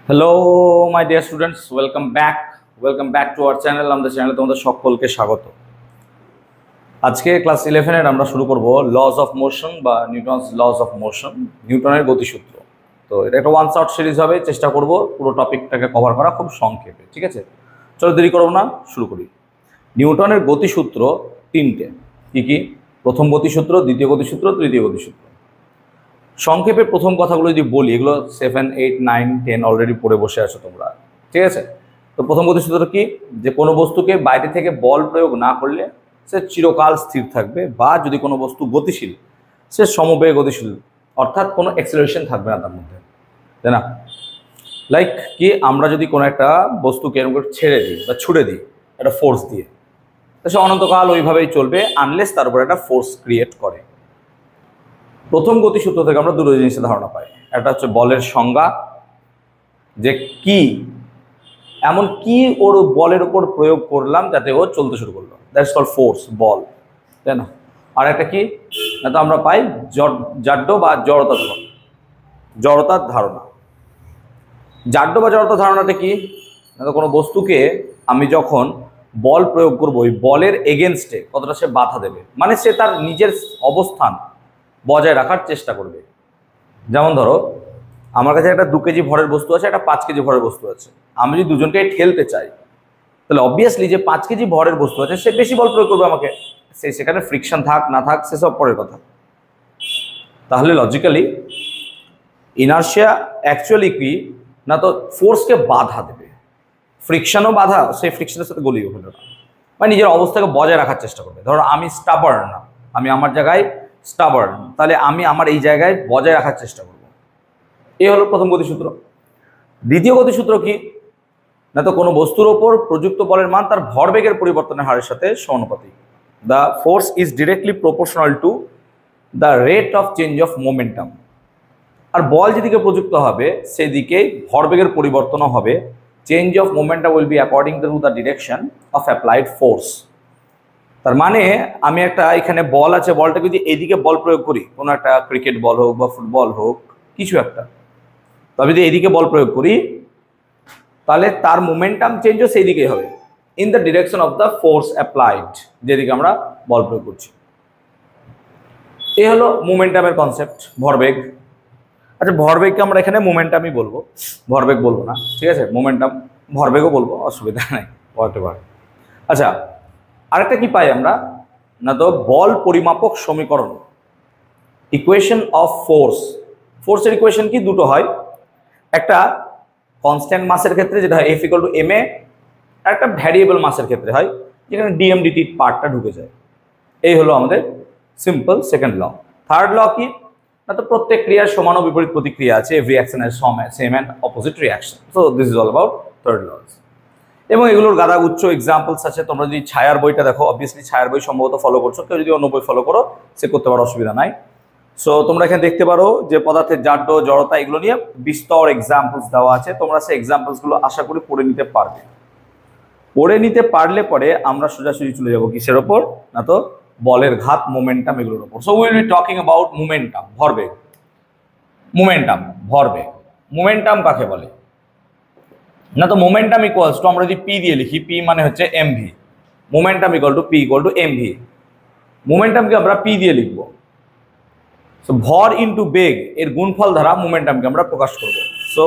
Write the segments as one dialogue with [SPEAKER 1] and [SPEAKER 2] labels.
[SPEAKER 1] Hello my dear students, welcome back to our channel. আমাদের চ্যানেলে তোমাদের সকলকে স্বাগত। আজকে ক্লাস 11-এর আমরা শুরু করব লজ অফ মোশন বা নিউটনস লজ অফ মোশন, নিউটনের গতিসূত্র। তো এটা একটা ওয়ান শট সিরিজ হবে, চেষ্টা করব পুরো টপিকটাকে কভার করা খুব সংক্ষেপে। ঠিক আছে, চলো দেরি করব না, শুরু করি। নিউটনের গতিসূত্র তিনটে। কি কি? প্রথম গতিসূত্র, দ্বিতীয় গতিসূত্র, তৃতীয় গতিসূত্র। সংক্ষেপে প্রথম কথাগুলো যদি বলি, এগুলো 7, 8, 9, 10 অলরেডি পড়ে বসে আছো তোমরা। ঠিক আছে, তো প্রথম গতিসূত্র কি? যে কোনো বস্তুকে বাইরে থেকে বল প্রয়োগ না করলে সে চিরকাল স্থির থাকবে, বা যদি কোনো বস্তু গতিশীল সে সমবেগে গতিশীল, অর্থাৎ কোনো অ্যাক্সিলারেশন থাকবে না তার মধ্যে, তাই না? লাইক কি, আমরা যদি কোনো একটা বস্তুকে এরকম করে ছেড়ে দিই বা ছুড়ে দিই একটা ফোর্স দিয়ে, তো সে অনন্তকাল ওইভাবেই চলবে আনলেস তার উপর একটা ফোর্স ক্রিয়েট করে। প্রথম গতিসূত্র থেকে আমরা দুটো জিনিসের ধারণা পাই। একটা হচ্ছে বলের সংজ্ঞা, যে কি এমন কি ওর বলের উপর প্রয়োগ করলাম যাতে ও চলতে শুরু করলো, দ্যাটস কল্ড ফোর্স, বল, তাই না? আর একটা কি না, তো আমরা পাই জাড্য বা জড়তার ধারণা। জাড্য বা জড়তার ধারণাটা কি না, তো কোনো বস্তুকে আমি যখন বল প্রয়োগ করবো, ওই বলের এগেনস্টে কতটা সে বাধা দেবে, মানে সে তার নিজের অবস্থান বজায় রাখার চেষ্টা করবে। যেমন ধরো, আমার কাছে একটা 2 কেজি ভরের বস্তু আছে, একটা 5 কেজি ভরের বস্তু আছে। আমি যদি দুজনকে ঠেলতে চাই, তাহলে অবভিয়াসলি যে 5 কেজি ভরের বস্তু আছে সে বেশি বল প্রয়োগ করবে আমাকে। সেখানে ফ্রিকশন থাক না থাক সেসব পরের কথা। তাহলে লজিক্যালি ইনার্শিয়া অ্যাকচুয়ালি কি না, তো ফোর্সকে বাধা দেবে, ফ্রিকশনও বাধা, সেই ফ্রিকশনের সাথে গলিয়ে হলো না, মানে নিজের অবস্থাকে বজায় রাখার চেষ্টা করবে। ধরো আমি স্টাবার্ন না, আমি আমার জায়গায় স্টাবার্ন, তাহলে আমি আমার এই জায়গায় বজায় রাখার চেষ্টা করব। এই হলো প্রথম গতিসূত্র। দ্বিতীয় গতিসূত্র কি না, তো কোনো বস্তুর ওপর প্রযুক্ত বলের মান তার ভরবেগের পরিবর্তনের হারের সাথে সমানুপাতিক। The force is directly proportional to the rate of change of momentum. আর বল যেদিকে প্রযুক্ত হবে সেদিকে ভরবেগের পরিবর্তনও হবে। Change of momentum will be according to the direction of applied force. তার মানে আমি একটা এখানে বল আছে, বলটা যদি এদিকে বল প্রয়োগ করি, কোনো একটা ক্রিকেট বল হোক বা ফুটবল হোক কিছু একটা, তবে যদি এদিকে বল প্রয়োগ করি তাহলে তার মোমেন্টাম চেঞ্জও সেই দিকেই হবে, in the direction of the force applied, যেদিকে আমরা বল প্রয়োগ করছি। এই হলো মোমেন্টামের কনসেপ্ট, ভরবেগ। আচ্ছা, ভরবেগকে আমরা এখানে মোমেন্টামই বলবো, ভরবেগ বলবো না, ঠিক আছে? মোমেন্টাম, ভরবেগও বলবো, অসুবিধা নাই, হোয়াটএভার। আচ্ছা, আরেকটা কি পাই আমরা না, তো বল পরিমাপক সমীকরণ, ইকুয়েশন অফ ফোর্স। ফোর্সের ইকুয়েশন কি? দুটো হয়। একটা কনস্ট্যান্ট মাসের ক্ষেত্রে যেটা হয় F = ma, আর একটা ভ্যারিয়েবল মাসের ক্ষেত্রে হয় যেখানে dm/dt পার্টটা ঢুকে যায়। এই হলো আমাদের simple second law. Third law কি না, তো প্রত্যেক ক্রিয়ার সমান ও বিপরীত প্রতিক্রিয়া আছে, every action has same and opposite reaction. So this is all about third laws. এবং এগুলোর গাদা উচ্চ এক্সাম্পলস আছে। তোমরা যদি ছায়ার বইটা দেখো, অবভিয়াসলি ছায়ার বই সম্ভবত ফলো করছো, কেউ যদি অন্য বই ফলো করো সে করতে পারো, অসুবিধা নাই। সো তোমরা এখানে দেখতে পারো যে পদার্থের জাড্য, জড়তা, এগুলো নিয়ে বিস্তর এক্সাম্পলস দেওয়া আছে। তোমরা সেই এক্সাম্পলসগুলো আশা করি পড়ে নিতে পারবে। পড়ে নিতে পারলে পরে আমরা সোজাসুজি চলে যাবো কিসের ওপর না, তো বলের ঘাত, মোমেন্টাম, এগুলোর ওপর। So will be talking about momentum, ভরবেগ। মোমেন্টাম, ভরবেগ। মোমেন্টাম কাকে বলে না, তো মোমেন্টাম ইকুয়ালস টু, আমরা যদি পি দিয়ে লিখি, পি মানে হচ্ছে MV, momentum equal to P equal to MV. মোমেন্টামকে আমরা পি দিয়ে লিখবো। সো ভর ইন্টু বেগ এর গুণফল দ্বারা মোমেন্টামকে আমরা প্রকাশ করব। সো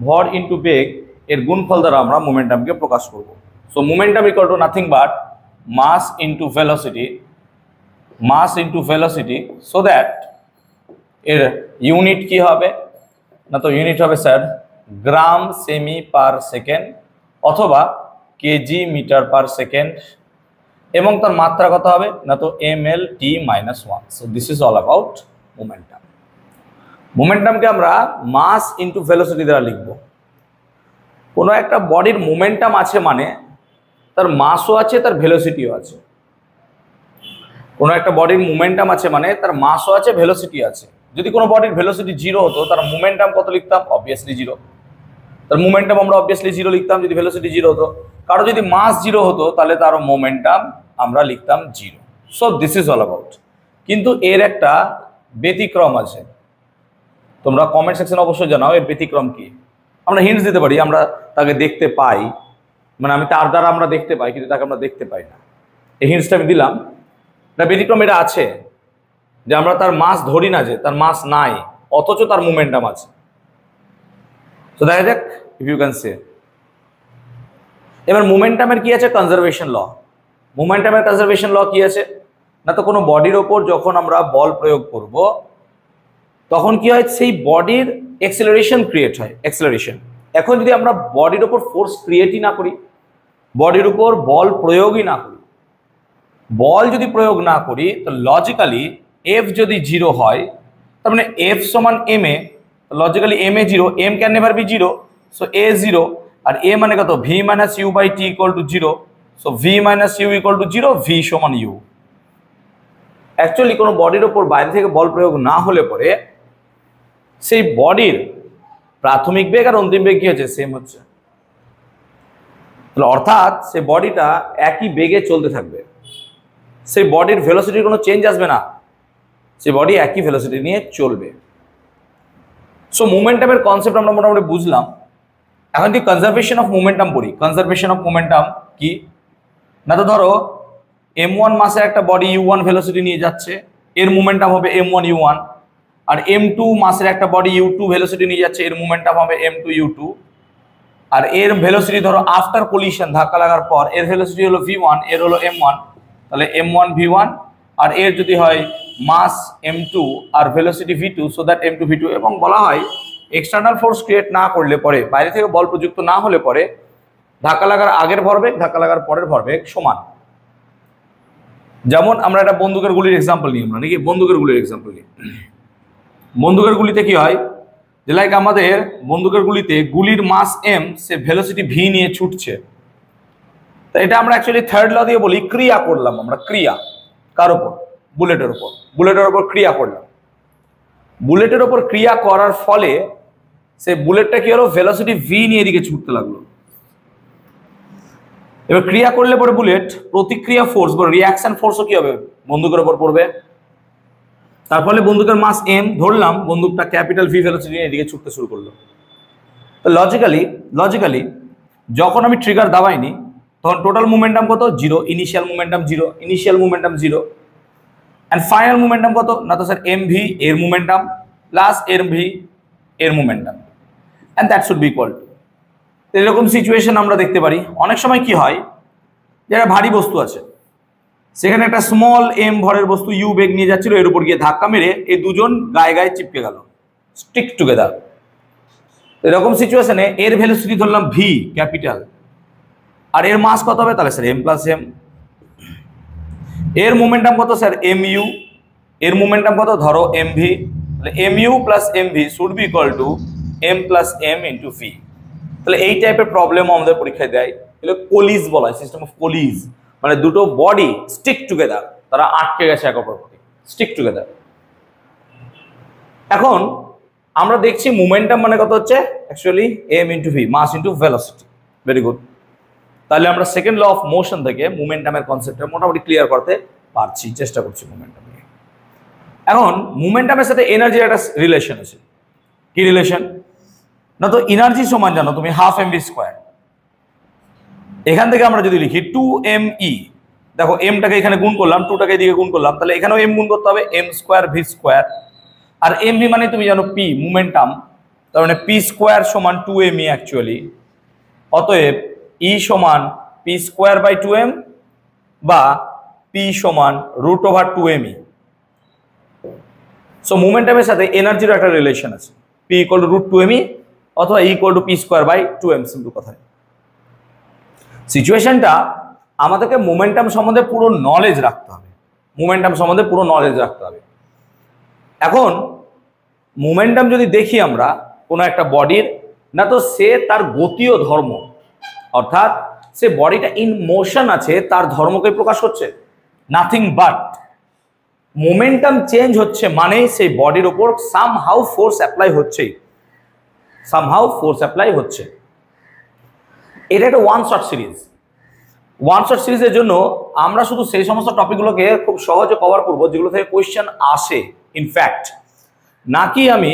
[SPEAKER 1] ভর ইন্টু বেগ এর গুণফল দ্বারা আমরা মোমেন্টামকে প্রকাশ করব। So momentum equal to nothing but mass into velocity, so that এর ইউনিট কি হবে না, তো ইউনিট হবে স্যার গ্রাম সেমি পার সেকেন্ড অথবা কেজি মিটার পার সেকেন্ড, এবং তার মাত্রা কত হবে না, তো mL/t-1। So this is all about momentum. মোমেন্টামকে আমরা মাস ইন্টু ভেলোসিটি দ্বারা লিখব। কোনো একটা বডির মোমেন্টাম আছে মানে তার মাসও আছে, তার ভেলোসিটিও আছে। কোনো একটা বডির মোমেন্টাম আছে মানে তার মাসও আছে, ভেলোসিটি আছে। যদি কোনো বডির ভেলোসিটি 0 হতো, তার মোমেন্টাম কত লিখতাম? অবভিয়াসলি 0। তার মোমেন্টাম আমরা অবভিয়াসলি 0 লিখতাম যদি ভেলোসিটি 0 হতো। কারো যদি মাস 0 হতো তাহলে তার মোমেন্টাম আমরা লিখতাম 0। So this is all about. কিন্তু এর একটা ব্যতিক্রম আছে, তোমরা কমেন্ট সেকশনে অবশ্যই জানাও এর ব্যতিক্রম কি। আমরা হিন্টস দিতে পারি, আমরা তাকে দেখতে পাই, মানে আমি তার দ্বারা আমরা দেখতে পাই কিন্তু তাকে আমরা দেখতে পাই না। এই হিন্টসটা আমি দিলাম। না ব্যতিক্রম এটা আছে যে আমরা তার মাস ধরি না, যে তার মাস নাই অথচ তার মোমেন্টাম আছে। তো দেখা যাক ইফ ইউ ক্যান সে। এবার মোমেন্টামের কি আছে? কনজারভেশন ল। মোমেন্টামের কনজারভেশন ল কি আছে না, তো কোনো বডির ওপর যখন আমরা বল প্রয়োগ করব তখন কি হয়, সেই বডির এক্সেলারেশন ক্রিয়েট হয়, এক্সেলারেশন। এখন যদি আমরা বডির ওপর ফোর্স ক্রিয়েটই না করি, বডির উপর বল প্রয়োগই না করি, বল যদি প্রয়োগ না করি, তো লজিক্যালি এফ যদি 0 হয়, তার মানে এফ সমান M A, logically M A 0, M can never be 0, so A 0, আর এ মানে কত? V minus U by T equal to 0, so V minus U equal to 0, V সমান ইউ। অ্যাকচুয়ালি কোনো বডির ওপর বাইরে থেকে বল প্রয়োগ না হলে পরে সেই বডির প্রাথমিক বেগ আর অন্তিম বেগ কি হচ্ছে? সেম হচ্ছে। অর্থাৎ সেই বডিটা একই বেগে চলতে থাকবে, সেই বডির ভেলোসিটির কোনো চেঞ্জ আসবে না, সেই বডি একই ভেলোসিটি নিয়ে চলবে। সো মোমেন্টামের কনসেপ্ট আমরা মোটামুটি বুঝলাম। এখন কি কনজারভেশন অফ মোমেন্টাম পড়ি। কনজারভেশন অফ মোমেন্টাম কি না, তো ধরো m1 মাসের একটা বডি u1 ভেলোসিটি নিয়ে যাচ্ছে, এর মোমেন্টাম হবে m1 u1, আর m2 মাসের একটা বডি u2 ভেলোসিটি নিয়ে যাচ্ছে, এর মোমেন্টাম হবে m2 u2, আর এর ভেলোসিটি ধরো আফটার কলিশন, ধাক্কা লাগার পর এর ভেলোসিটি হলো v1, এর হলো m1, তাহলে m1 v1, আর এর যদি হয় মাস m2 আর velocity v2, so that m2 v2। এবং বলা হয় এক্সটার্নাল ফোর্স ক্রিয়েট না করলে পরে, বাইরে থেকে বল প্রযুক্ত না হলে পরে, ধাক্কা লাগার আগের ভরবেগ ধাক্কা লাগার পরের ভরবেগ সমান। যেমন আমরা একটা বন্দুকের গুলির এক্সাম্পল নিই, আমরা নাকি বন্দুকের গুলির এক্সাম্পল নিই। বন্দুকের গুলিতে কি হয়, যে লাইক আমাদের বন্দুকের গুলিতে গুলির মাস m, সে ভেলোসিটি v নিয়ে ছুটছে। তো এটা আমরা অ্যাকচুয়ালি থার্ড ল দিয়ে বলি ক্রিয়া করলাম, আমরা ক্রিয়া কার উপর? বুলেটের উপর। বুলেটের উপর ক্রিয়া করলাম। বুলেটের উপর ক্রিয়া করার ফলে সে বুলেটটা কি হলো, ভেলোসিটি v নিয়ে এদিকে ছুটতে লাগলো। এবার ক্রিয়া করলে পরে বুলেট প্রতিক্রিয়া ফোর্স বা রিয়াকশন ফোর্সও কি হবে, বন্দুকের উপর পড়বে। তার ফলে বন্দুকের মাস m ধরলাম, বন্দুকটা ক্যাপিটাল ভি ভেলোসিটি নিয়ে এদিকে ছুটতে শুরু করলো। তো লজিক্যালি যখন আমি ট্রিগার দাবাইনি তখন টোটাল মোমেন্টাম কত? 0। Initial momentum 0, and final momentum কত না, তো স্যার mv এর মোমেন্টাম প্লাস mv এর momentum, and that should be equal two. এরকম সিচুয়েশন আমরা দেখতে পারি। অনেক সময় কি হয়, যারা ভারী বস্তু আছে, সেখানে একটা স্মল m ভরের বস্তু u বেগ নিয়ে যাচ্ছিল, এর উপর গিয়ে ধাক্কা মেরে এই দুজন গায়ে গায়ে চিপকে গেল, স্টিক টুগেদার। এরকম সিচুয়েশনে এর ভেলোসিটি ধরলাম v ক্যাপিটাল, আর এর মাস কত হবে? তাহলে স্যার m প্লাস m। এর মোমেন্টাম কত স্যার? mu। এর মোমেন্টাম কত? ধরো mv, তাহলে mu plus mv should be equal two m plus m into v। তাহলে এই টাইপের প্রবলেম আমাদের পরীক্ষায় দেয়, এগুলো কোলিজ বলা হয়, সিস্টেম অফ কোলিজ, মানে দুটো বডি স্টিক টুগেদার, তারা আটকে গেছে এক অপর প্রতি, স্টিক টুগেদার। এখন আমরা দেখছি মোমেন্টাম মানে কত হচ্ছে, actually m into v, mass into velocity. Very good. তাহলে আমরা সেকেন্ড ল অফ মোশন থেকে মোমেন্টামের কনসেপ্টটা মোটামুটি ক্লিয়ার করতে পারছি, চেষ্টা করছি মোমেন্টাম নিয়ে। এখন মোমেন্টামের সাথে এনার্জির একটা রিলেশন আছে। কি রিলেশন না, তো এনার্জি সমান জানো তুমি হাফ mv²। এখান থেকে আমরা যদি লিখি 2me, দেখো mটাকে এখানে গুণ করলাম, 2টাকে এদিকে গুণ করলাম, তাহলে এখানেও m গুণ করতে হবে, m²v²। আর mv মানে তুমি জানো p, মোমেন্টাম, তার মানে p² সমান 2me অ্যাকচুয়ালি। অতএব E সমান p²/2m বা p সমান √2me। সো মোমেন্টামের সাথে এনার্জির একটা রিলেশন আছে, p ইকুয়াল টু √2me অথবা E equal to p²/2m, simple কথায়। সিচুয়েশনটা আমাদেরকে মোমেন্টাম সম্বন্ধে পুরো নলেজ রাখতে হবে, এখন মোমেন্টাম যদি দেখি আমরা কোনো একটা বডির, না তো সে তার গতীয় ধর্ম, অর্থাৎ সে বডিটা ইন মোশন আছে, তার ধর্মকে প্রকাশ করছে। নাথিং বাট মোমেন্টাম চেঞ্জ হচ্ছে মানে সেই বডির উপর সামহাউ ফোর্স অ্যাপ্লাই হচ্ছে। এটা একটা ওয়ান শট সিরিজের জন্য আমরা শুধু সেই সমস্ত টপিকগুলোকে খুব সহজে কভার করবো যেগুলো থেকে কোয়েশ্চেন আসে। ইনফ্যাক্ট নাকি আমি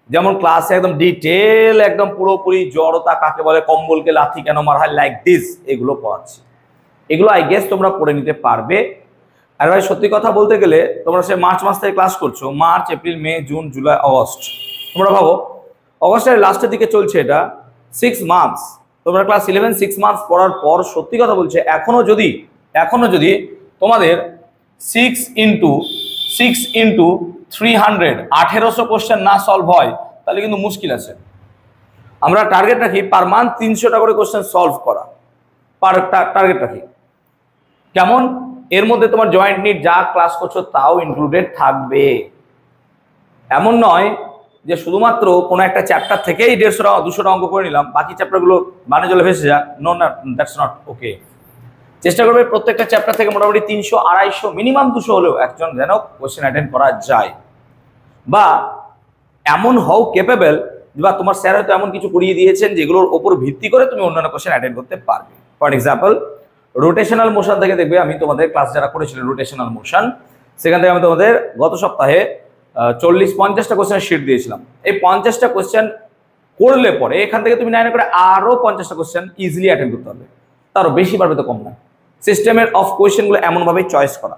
[SPEAKER 1] যেমন ক্লাসে একদম ডিটেল একদম পুরোপুরি জড়তা কাকে বলে, কম্বলকে লাথি কেন মারা হয়, লাইক দিস, এগুলো পড়াচ্ছি। এগুলো আই গেস তোমরা পড়ে নিতে পারবে। আর ভাই সত্যি কথা বলতে গেলে তোমরা সে মার্চ মাস থেকে ক্লাস করছো, মার্চ, এপ্রিল, মে, জুন, জুলাই, অগস্ট, তোমরা ভাবো অগস্টের লাস্টের দিকে চলছে, এটা 6 মান্থস। তোমরা ক্লাস 11 6 মান্থস পড়ার পর সত্যি কথা বলছে এখনো যদি তোমাদের 6 ইন্টু 300 1800 কোশ্চেন না সলভ হয় তাহলে কিন্তু মুশকিল আছে। আমরা টার্গেট রাখি পার মান্থ 300টা করে কোশ্চেন সলভ করা, টার্গেট রাখি। কেমন? এর মধ্যে তোমার জয়েন্ট নিট যা ক্লাস করছো তাও ইনক্লুডেড থাকবে। এমন নয় যে শুধুমাত্র কোনো একটা চ্যাপ্টার থেকেই 150টা 200টা অঙ্ক করে নিলাম, বাকি চ্যাপ্টারগুলো মানে জলে ভেসে যাক। নো, না, দ্যাটস নট ওকে। চেষ্টা করবে প্রত্যেকটা চ্যাপ্টার থেকে মোটামুটি 300 250 মিনিমাম 200 হলেও একজন যেন কোশ্চেন অ্যাটেন্ড করা যায়, বা এমন হও ক্যাপেবল, বা তোমার স্যার হয়তো এমন কিছু করিয়ে দিয়েছেন যেগুলোর ওপর ভিত্তি করে তুমি অন্যান্য কোশ্চেন অ্যাটেন্ড করতে পারবে। ফর এক্সাম্পল রোটেশনাল মোশন থেকে দেখবে, আমি তোমাদের ক্লাস যারা করেছিল রোটেশনাল মোশন, সেখান থেকে আমি তোমাদের গত সপ্তাহে 40-50টা কোশ্চেন শিট দিয়েছিলাম। এই 50টা কোশ্চেন করলে পরে এখান থেকে তুমি 9 করে আরো 50টা কোশ্চেন ইজিলি অ্যাটেন্ড করতে পারবে, তারও বেশি পারবে তো কম না। সিস্টেমের অফ কোয়েশ্চেনগুলো এমনভাবে চয়েস করা।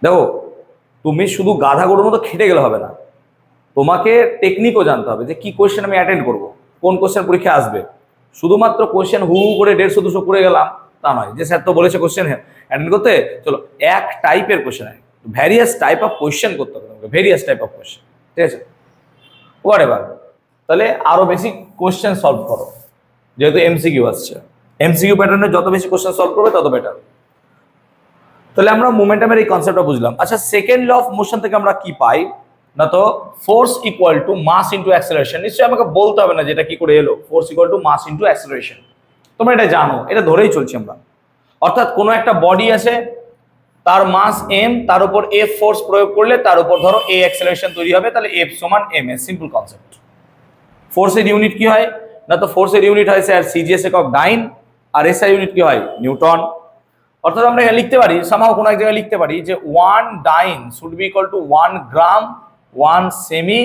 [SPEAKER 1] দেখো তুমি শুধু গাধা গরুর মতো খেটে গেলে হবে না, তোমাকে টেকনিকও জানতে হবে যে কি কোয়েশ্চেন আমি অ্যাটেন্ড করব, কোন কোয়েশ্চেন পরীক্ষা আসবে। শুধুমাত্র কোয়েশ্চেন হু করে 150-200 করে গেলাম তা নয়, যে স্যার তো বলেছে কোয়েশ্চেন অ্যাটেন্ড করতে, চলো এক টাইপের question, various type of question করতে হবে তোমাকে, ভ্যারিয়াস টাইপ অফ কোয়েশ্চেন, ঠিক আছে? হোয়াট এভার, তাহলে আরো বেশি কোয়েশ্চেন সলভ করো, যেহেতু এমসিকিউ আসছে। এমসিকিউ প্যাটার্নে যত বেশি কোশ্চেন সলভ করবে তত বেটার। তাহলে আমরা মোমেন্টামের এই কনসেপ্টটা বুঝলাম। আচ্ছা, সেকেন্ড ল অফ মোশন থেকে আমরা কি পাই না, তো force equal to mass into acceleration. নিশ্চয়ই আমাকে বলতে হবে না যেটা কি করে এলো, force equal to mass into acceleration. তোমরা এটা জানো, এটা ধরেই চলছি আমরা। অর্থাৎ কোনো একটা বডি আছে, তার মাস এম, তার উপর এফ ফোর্স প্রয়োগ করলে তার উপর ধরো এ অ্যাক্সেলারেশন তৈরি হবে, তাহলে এফ সমান এম এ। Simple concept. ফোর্সের ইউনিট কি হয় না, তো ফোর্সের ইউনিট হয় স্যার সিজিএস একক ডাইন, আর এসআই ইউনিট কি হয় নিউটন। অর্থাৎ আমরা লিখতে পারি সামহাও কোনো এক জায়গায় লিখতে পারি যে 1 dyne should be equal to 1 gram 1 সেমি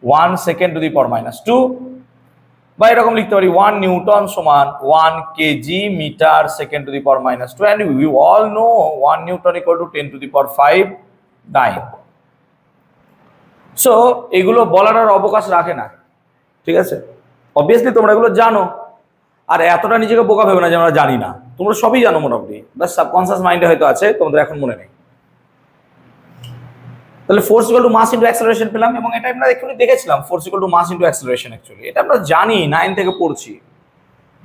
[SPEAKER 1] 1 সেকেন্ড টু দি পাওয়ার -2, বা এরকম লিখতে পারি 1 নিউটন সমান 1 kg metre second to the power -2, and we all know 1 newton equal to 10 to the power 5 dyne. So এগুলো বলার আর অবকাশ রাখে না, ঠিক আছে? অবভিয়াসলি তোমরা এগুলো জানো, আর এতটা নিজেকে বোকা ভেবে না যে আমরা জানি না, তোমরা সবই জানো মোটামুটি, বাস সাবকনসিয়াস মাইন্ডে হয়তো আছে, তোমাদের এখন মনে নেই। তাহলে force equal to mass into acceleration পেলাম, এবং এটা আমরা এক্ষুনি দেখেছিলাম force equal to mass into acceleration. Actually এটা আমরা জানি, 9 থেকে পড়ছি,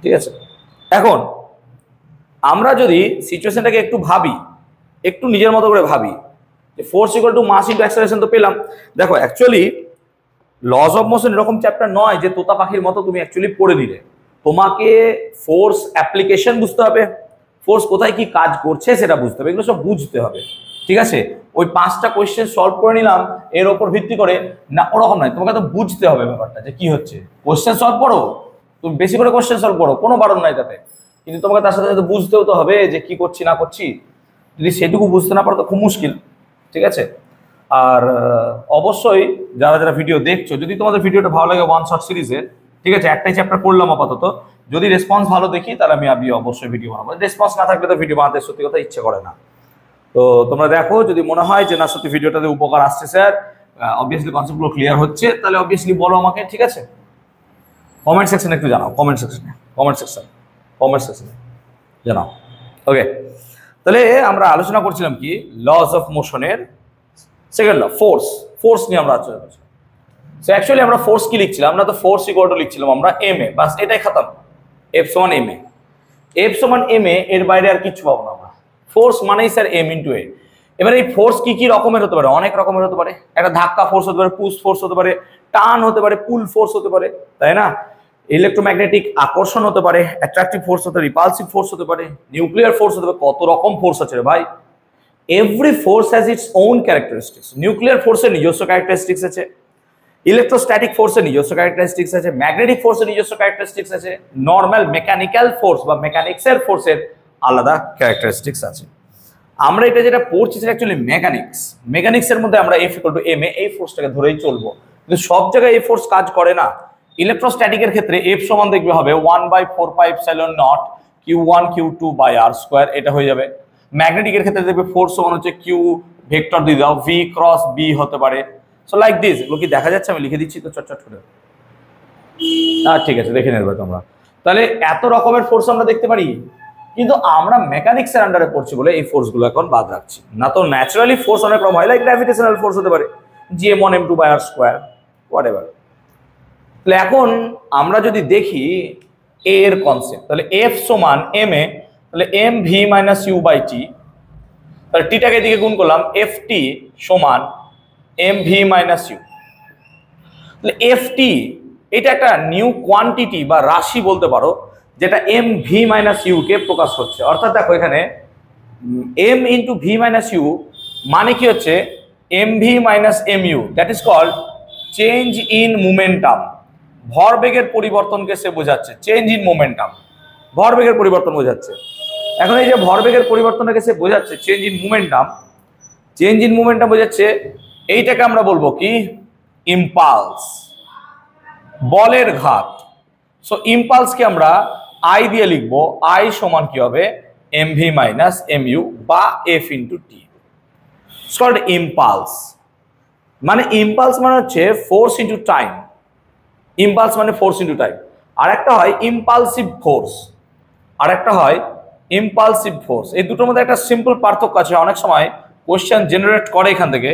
[SPEAKER 1] ঠিক আছে? এখন আমরা যদি সিচুয়েশনটাকে একটু ভাবি, একটু নিজের মতো করে ভাবি, যে force equal to mass into acceleration তো পেলাম। দেখো অ্যাকচুয়ালি লস অফ মোশন এরকম চ্যাপ্টার নয় যে তোতা পাখির মতো তুমি অ্যাকচুয়ালি পড়ে নিলে। তোমাকে ফোর্স অ্যাপ্লিকেশন বুঝতে হবে, ফোর্স কোথায় কি কাজ করছে সেটা বুঝতে হবে, এগুলো সব বুঝতে হবে, ঠিক আছে? ওই 5টা কোয়েশ্চেন সলভ করে নিলাম এর ওপর ভিত্তি করে না, ওরকম নয়। তোমাকে তো বুঝতে হবে ব্যাপারটা যে কি হচ্ছে। কোয়েশ্চেন সলভ করো, তুমি বেশি করে কোয়েশ্চেন সলভ করো, কোনো বারণ নাই তাতে, কিন্তু তোমাকে তার সাথে সাথে বুঝতেও তো হবে যে কি করছি না করছি। যদি সেটুকু বুঝতে না পারো তো খুব মুশকিল, ঠিক আছে? আর অবশ্যই যারা যারা ভিডিও দেখছো, যদি তোমাদের ভিডিওটা ভালো লাগে ওয়ান শট সিরিজের, ঠিক আছে, একটাই চ্যাপ্টার করলাম আপাতত, যদি রেসপন্স ভালো দেখি তাহলে আমি অবশ্যই ভিডিও বানাবো। রেসপন্স না থাকলে তো ভিডিও বানাতে সত্যি কথা ইচ্ছে করে না। তো তোমরা দেখো, যদি মনে হয় যে না সত্যি ভিডিওটাতে উপকার আসছে স্যার, অবভিয়াসলি কনসেপ্টগুলো ক্লিয়ার হচ্ছে, তাহলে অবভিয়াসলি বলো আমাকে, ঠিক আছে? কমেন্ট সেকশনে একটু জানাও, কমেন্ট সেকশনে জানাও। ওকে, তাহলে আমরা আলোচনা করছিলাম কি লস অফ মোশনের সেকেন্ড ল, ফোর্স নিয়ে আমরা আলোচনা করছিলাম। সো অ্যাকচুয়ালি আমরা ফোর্স কি লিখছিলাম না, তো ফোর্স ইকুয়াল টু লিখছিলাম আমরা এম এ, বাস এটাই খতম। এফ সমান এম এ, এফ সমান এম এ, এর বাইরে আর কিছু পাবো না আমরা। ফোর্স মানেই স্যার এম ইন্টু এ। এবার এই ফোর্স কি কি রকমের হতে পারে? অনেক রকমের হতে পারে। একটা ধাক্কা ফোর্স হতে পারে, পুশ ফোর্স হতে পারে, টান হতে পারে, পুল ফোর্স হতে পারে, তাই না? ইলেকট্রোম্যাগনেটিক আকর্ষণ হতে পারে, অ্যাট্রাকটিভ ফোর্স হতে পারে, রিপালসিভ ফোর্স হতে পারে, নিউক্লিয়ার ফোর্স হতে পারে। কত রকম ফোর্স আছে রে ভাই। Every force has its own characteristics. Nuclear ফোর্সের নিজস্ব ক্যারেক্টারিস্টিক্স আছে, ইলেকট্রোস্ট্যাটিক ফোর্সের নিজস্ব ক্যারেক্টারিস্টিক্স আছে, ম্যাগনেটিক ফোর্সের নিজস্ব ক্যারেক্টারিস্টিক্স আছে, নর্মাল মেকানিক্যাল ফোর্স বা মেকানিক্সের ফোর্সের আলাদা ক্যারেক্টারিস্টিক্স আছে। আমরা এটা যেটা পড়ছি সেটা অ্যাকচুয়ালি মেকানিক্সের মধ্যে আমরা F equal to M A এই ফোর্সটাকে ধরেই চলবো, কিন্তু সব জায়গায় এই ফোর্স কাজ করে না। ইলেকট্রোস্ট্যাটিকের ক্ষেত্রে এফ সমান দেখবে হবে 1/4πε0 Q1 Q2 by R square, এটা হয়ে যাবে। ম্যাগনেটিকের ক্ষেত্রে দেখবে ফোর্স সমান হচ্ছে কিউ ভেক্টর দিয়ে দাও ভি ক্রস বি হতে পারে। সো লাইক দিস, এগুলো কি দেখা যাচ্ছে? আমি লিখে দিচ্ছি তো চটচট করে। ঠিক আছে, দেখে নেবে তোমরা। তাহলে এত রকমের ফোর্স আমরা দেখতে পারি, কিন্তু আমরা মেকানিক্সের আন্ডারে পড়ছি বলে এই ফোর্সগুলো এখন বাদ রাখছি। না তো ন্যাচারালি ফোর্স অনেক রকম হয়, লাইক গ্র্যাভিটেশনাল ফোর্স হতে পারে Gm1m2 by R square, whatever. তাহলে এখন আমরা যদি দেখি এর কনসেপ্ট, তাহলে এফ সমান এম এ, তাহলে M V minus U by T, তাহলে টিটাকে এদিকে গুণ করলাম, এফ টি সমান এম ভি মাইনাস ইউ। তাহলে এফ টি এটা একটা নিউ কোয়ান্টিটি বা রাশি বলতে পারো, যেটা এম ভি মাইনাস ইউ কে প্রকাশ করছে। অর্থাৎ দেখো এখানে M into V minus U মানে কি হচ্ছে M V minus M U, that is called change in momentum. ভরবেগের পরিবর্তনকে সে বোঝাচ্ছে, চেঞ্জ ইন মোমেন্টাম, ভরবেগের পরিবর্তন বোঝাচ্ছে। এখন এই যে ভরবেগের পরিবর্তনকে সে বোঝাচ্ছে change in momentum, change in momentum বোঝাচ্ছে, এইটাকে আমরা বলবো কি ইম্পালস, বলের ঘাত। সো ইম্পালসকে আমরা আই দিয়ে লিখবো, আই সমান কি হবে M V minus M U বা F into T. It's called impulse. মানে ইম্পালস মানে হচ্ছে ফোর্স ইন্টু টাইম, ইম্পালস মানে ফোর্স ইন্টু টাইম। আর একটা হয় ইম্পালসিভ ফোর্স, আর একটা হয় ইম্পালসিভ ফোর্স। এই দুটোর মধ্যে একটা সিম্পল পার্থক্য আছে, অনেক সময় কোশ্চেন জেনারেট করে এখান থেকে।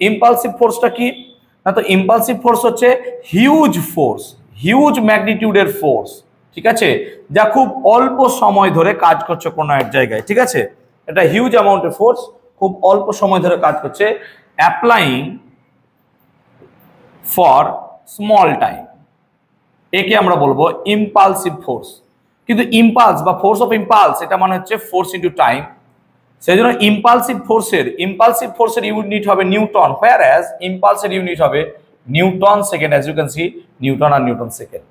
[SPEAKER 1] ইম্পালসিভ ফোর্সটা কি না, তো ইম্পালসিভ ফোর্স হচ্ছে হিউজ ফোর্স, হিউজ ম্যাগনিটিউডের ফোর্স, ঠিক আছে, যা খুব অল্প সময় ধরে কাজ করছে কোনো এক জায়গায়, ঠিক আছে। এটা হিউজ অ্যামাউন্টের ফোর্স, খুব অল্প সময় ধরে কাজ করছে, অ্যাপ্লাইং ফর স্মল টাইম, একে আমরা বলবো ইম্পালসিভ ফোর্স। কিন্তু ইম্পালস বা ফোর্স অফ ইম্পালস এটা মানে হচ্ছে ফোর্স ইন্টু টাইম। সেই জন্য ইম্পালসিভ ফোর্সের ইউনিট হবে নিউটন, হোয়ার অ্যাজ ইম্পালসের ইউনিট হবে newton second, as you can see newton আর নিউটন সেকেন্ড।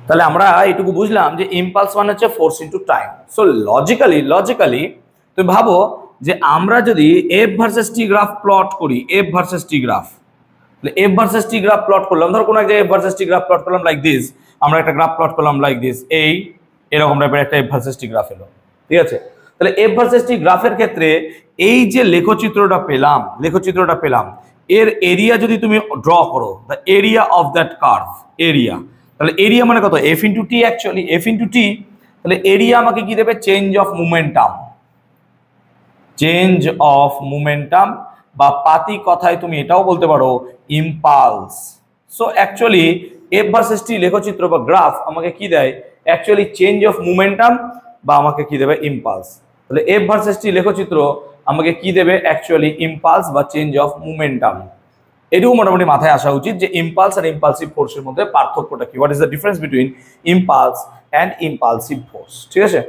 [SPEAKER 1] তাহলে আমরা এইটুকু বুঝলাম যে ইম্পালস মানে হচ্ছে force into time. So logically তুমি ভাবো যে আমরা যদি F versus T graph plot করি, F versus T graph, F versus T graph plot করলাম, ধরো কোনো এক জায়গায় F versus T graph plot করলাম লাইক দিস, আমরা একটা গ্রাফ প্লট করলাম লাইক দিস, এরকম টাইপের একটা এফ ভার্সেস টি গ্রাফ এলো, ঠিক আছে। তাহলে এফ ভার্সেস টি গ্রাফের ক্ষেত্রে এই যে লেখচিত্রটা পেলাম, এর এরিয়া যদি তুমি ড্র করো, the area of that curve, area, তাহলে এরিয়া মানে কত এফ ইন্টু টি, অ্যাকচুয়ালি এফ ইন্টু টি। তাহলে এরিয়া আমাকে কি দেবে চেঞ্জ অফ মোমেন্টাম, বা পাতি কথায় তুমি এটাও বলতে পারো impulse. So actually F versus টি লেখচিত্র বা গ্রাফ আমাকে কি দেয় অ্যাকচুয়ালি চেঞ্জ অফ মোমেন্টাম, বা আমাকে কি দেবে ইম্পালস। তাহলে এফ ভার্সেস টি লেখচিত্র আমাকে কি দেবে অ্যাকচুয়ালি ইম্পালস বা চেঞ্জ অফ মোমেন্টাম। এটুকু মোটামুটি মাথায় আসা উচিত যে ইম্পালস আর ইম্পালসিভ ফোর্সের মধ্যে পার্থক্যটা কি, what is the difference between impulse and impulsive force, ঠিক আছে।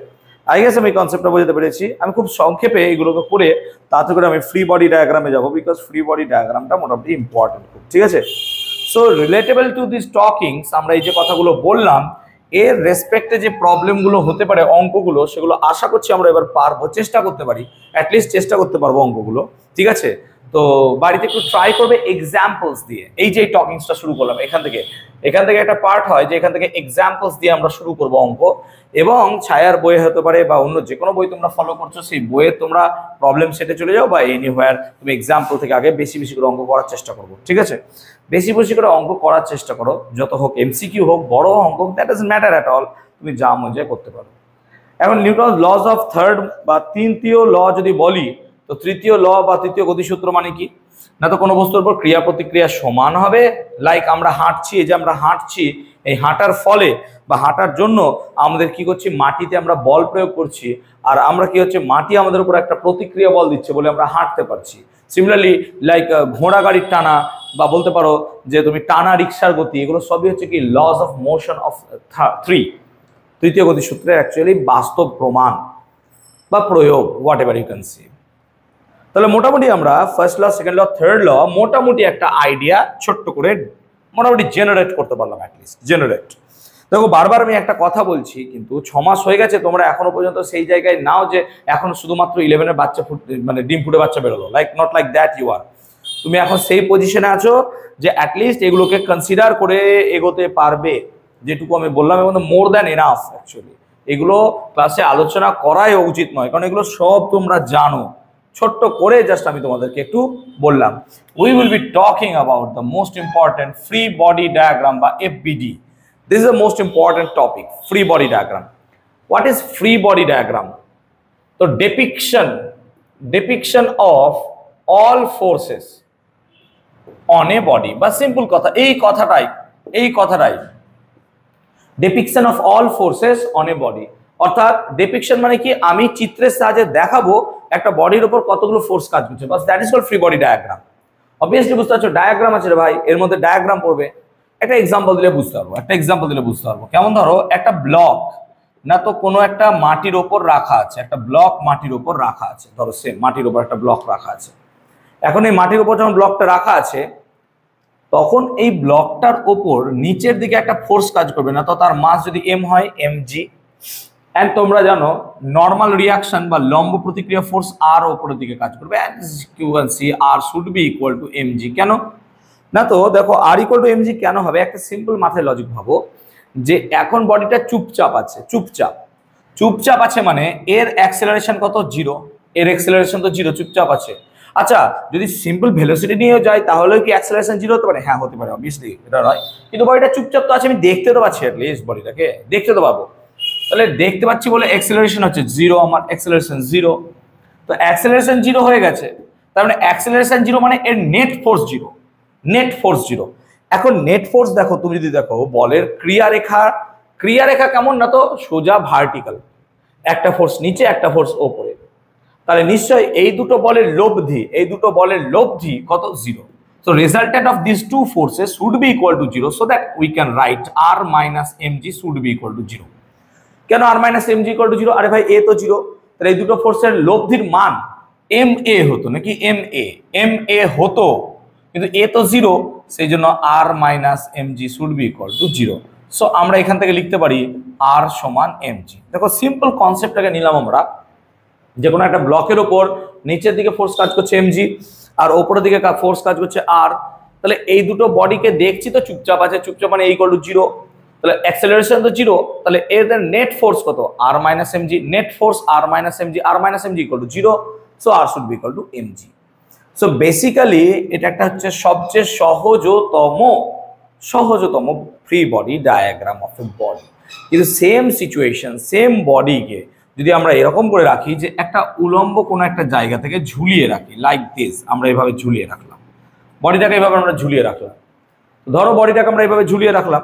[SPEAKER 1] আই গেস আমি কনসেপ্টটা বোঝাতে পেরেছি। আমি খুব সংক্ষেপে এগুলোকে করে তাতে করে আমি ফ্রি বডি ডায়াগ্রামে যাবো, বিকজ ফ্রি বডি ডায়াগ্রামটা মোটামুটি ইম্পর্টেন্ট খুব, ঠিক আছে। সো রিলেটেবল টু দিস টকিংস, আমরা এই যে কথাগুলো বললাম এর রেসপেক্টে যে প্রবলেমগুলো হতে পারে অঙ্কগুলো, সেগুলো আশা করছি আমরা এবার পারবো, চেষ্টা করতে পারি, অ্যাটলিস্ট চেষ্টা করতে পারবো অঙ্কগুলো, ঠিক আছে। তো বাড়িতে একটু ট্রাই করবে এক্সাম্পলস দিয়ে। এই যে টকিংসটা শুরু করলাম এখান থেকে একটা পার্ট হয় যে এখান থেকে এক্সাম্পলস দিয়ে আমরা শুরু করব অঙ্ক, এবং ছায়ার বই হতে পারে বা অন্য যে কোনো বই তোমরা ফলো করছো সেই বইয়ের তোমরা প্রবলেম সেটে চলে যাও, বা এনিহোয়ার তুমি এক্সাম্পল থেকে আগে বেশি বেশি করে অঙ্ক করার চেষ্টা করবো, ঠিক আছে। বেশি বেশি করে অঙ্ক করার চেষ্টা করো, যত হোক এমসিকিউ হোক বড় অঙ্ক, that doesn't matter at all, তুমি যা মজা করতে পারো। এখন নিউটন লজ অফ থার্ড বা তৃতীয় ল যদি বলি, তো তৃতীয় ল বা তৃতীয় গতিসূত্র মানে কি না, তো কোনো বস্তুর উপর ক্রিয়া প্রতিক্রিয়া সমান হবে। লাইক আমরা হাঁটছি, এই যে আমরা হাঁটছি, এই হাঁটার ফলে বা হাঁটার জন্য আমাদের কি করছি, মাটিতে আমরা বল প্রয়োগ করছি, আর আমরা কি হচ্ছে মাটি আমাদের উপর একটা প্রতিক্রিয়া বল দিচ্ছে বলে আমরা হাঁটতে পারছি। সিমিলারলি লাইক ঘোড়া গাড়ির টানা, বা বলতে পারো যে তুমি টানা রিক্সার গতি, এগুলো সবই হচ্ছে কি লজ অফ মোশন অফ তৃতীয় গতিসূত্রের অ্যাকচুয়ালি বাস্তব প্রমাণ বা প্রয়োগ, whatever you can see. তাহলে মোটামুটি আমরা first law, second law, third law মোটামুটি একটা আইডিয়া ছোট্ট করে মোটামুটি জেনারেট করতে পারলাম, অ্যাটলিস্ট জেনারেট। দেখো বারবার আমি একটা কথা বলছি, কিন্তু 6 মাস হয়ে গেছে, তোমরা এখনো পর্যন্ত সেই জায়গায় নাও যে এখন শুধুমাত্র 11-এর বাচ্চা মানে ডিম ফুটে বাচ্চা বেরোলো, like not like that you are. তুমি এখন সেই পজিশনে আছো যে অ্যাটলিস্ট এগুলোকে কনসিডার করে এগোতে পারবে, যেটুকু আমি বললাম, এবং মোর দ্যান এনাফ অ্যাকচুয়ালি। এগুলো ক্লাসে আলোচনা করাই উচিত নয়, কারণ এগুলো সব তোমরা জানো। ছোট্ট করে জাস্ট আমি তোমাদেরকে একটু বললাম। We will be talking about the most important free body diagram বা FBD. This is the most important topic, free body diagram. What is free body diagram? তো depiction of all forces on a body, বা simple কথা, এই কথাটাই depiction of all forces on a body। অর্থাৎ depiction মানে কি, আমি চিত্রের সাহায্যে দেখাবো একটা বডির উপর কতগুলো ফোর্স কাজ করছে, বাস that is called free body diagram. Obviously বুঝতে পারছো, ডায়াগ্রাম আছে রে ভাই, এর মধ্যে ডায়াগ্রাম পড়বে। একটা এক্সাম্পল দিলে বুঝতে পারবো, কেমন ধরো একটা ব্লক, না তো কোনো একটা মাটির ওপর রাখা আছে, একটা ব্লক মাটির ওপর রাখা আছে, ধরো সেম মাটির ওপর একটা ব্লক রাখা আছে। এখন এই মাটির ওপর যখন ব্লকটা রাখা আছে, তখন এই ব্লকটার ওপর নিচের দিকে একটা ফোর্স কাজ করবে, না তো তার মাস যদি এম হয় mg, এন্ড তোমরা জানো নর্মাল রিয়াকশন বা লম্ব প্রতিক্রিয়া ফোর্স আর উপরের দিকে কাজ করবে, R should be equal to mg। কেন না, তো দেখো আর ইকুয়াল টু mg কেন হবে? একটা সিম্পল মাথায় লজিক ভাবো, যে এখন বডিটা চুপচাপ আছে, মানে এর অ্যাক্সেলারেশন কত? 0। এর অ্যাক্সেলারেশন তো 0, চুপচাপ আছে। আচ্ছা, যদি সিম্পল ভেলোসিটি নিয়ে যায় তাহলে কি অ্যাক্সেলারেশন 0 হতে পারে? হ্যাঁ হতে পারে, অবভিয়াসলি এটা নয়, কিন্তু বডিটা চুপচাপ তো আছে, আমি দেখতে তো পাচ্ছি, অ্যাটলিস্ট বডিটাকে দেখতে তো পাবো। তাহলে দেখতে পাচ্ছি বলে অ্যাক্সেলারেশন হচ্ছে 0, আমার অ্যাক্সেলারেশন 0। তো অ্যাক্সেলারেশন 0 হয়ে গেছে, তার মানে অ্যাক্সেলারেশন 0 মানে এর নেট ফোর্স 0। এখন নেট ফোর্স দেখো, তুমি যদি দেখো বলের ক্রিয়ারেখা কেমন, না তো সোজা ভার্টিক্যাল, একটা ফোর্স নিচে একটা ফোর্স ওপরে, তাহলে নিশ্চয়ই এই দুটো বলের লব্ধি কত? 0। So resultant of these two forces should be equal to 0, so that we can write r minus mg should be equal to 0। কেন r minus mg equal to 0? আরে ভাই এ তো 0, তাহলে এই দুটো ফোর্সের লব্ধির মান ma হতো নাকি ma হতো, কিন্তু এ তো 0, সেই জন্য r minus mg should be equal to 0। So আমরা এখান থেকে লিখতে পারি r সমান mg। দেখো সিম্পল কনসেপ্টটাকে নিলাম আমরা, যে কোনো একটা ব্লকের ওপর নিচের দিকে ফোর্স কাজ করছে mg, আর ওপরের দিকে ফোর্স কাজ করছে r। তাহলে এই দুটো বডিকে দেখছি তো চুপচাপ আছে, চুপচাপ মানে ইকুয়াল টু 0, তাহলে অ্যাক্সেলারেশন তো 0, তাহলে এদের নেট ফোর্স কত? r minus mg, net force r minus mg equal to 0, so r should be equal to mg। So basically এটা একটা হচ্ছে সবচেয়ে সহজতম free body diagram of A body. কিন্তু সেম সিচুয়েশন, সেম বডিকে যদি আমরা এরকম করে রাখি যে একটা উলম্ব কোনো একটা জায়গা থেকে ঝুলিয়ে রাখি, লাইক দিস, আমরা এভাবে ঝুলিয়ে রাখলাম বডিটাকে, এভাবে আমরা ঝুলিয়ে রাখলাম, ধরো বডিটাকে আমরা এভাবে ঝুলিয়ে রাখলাম,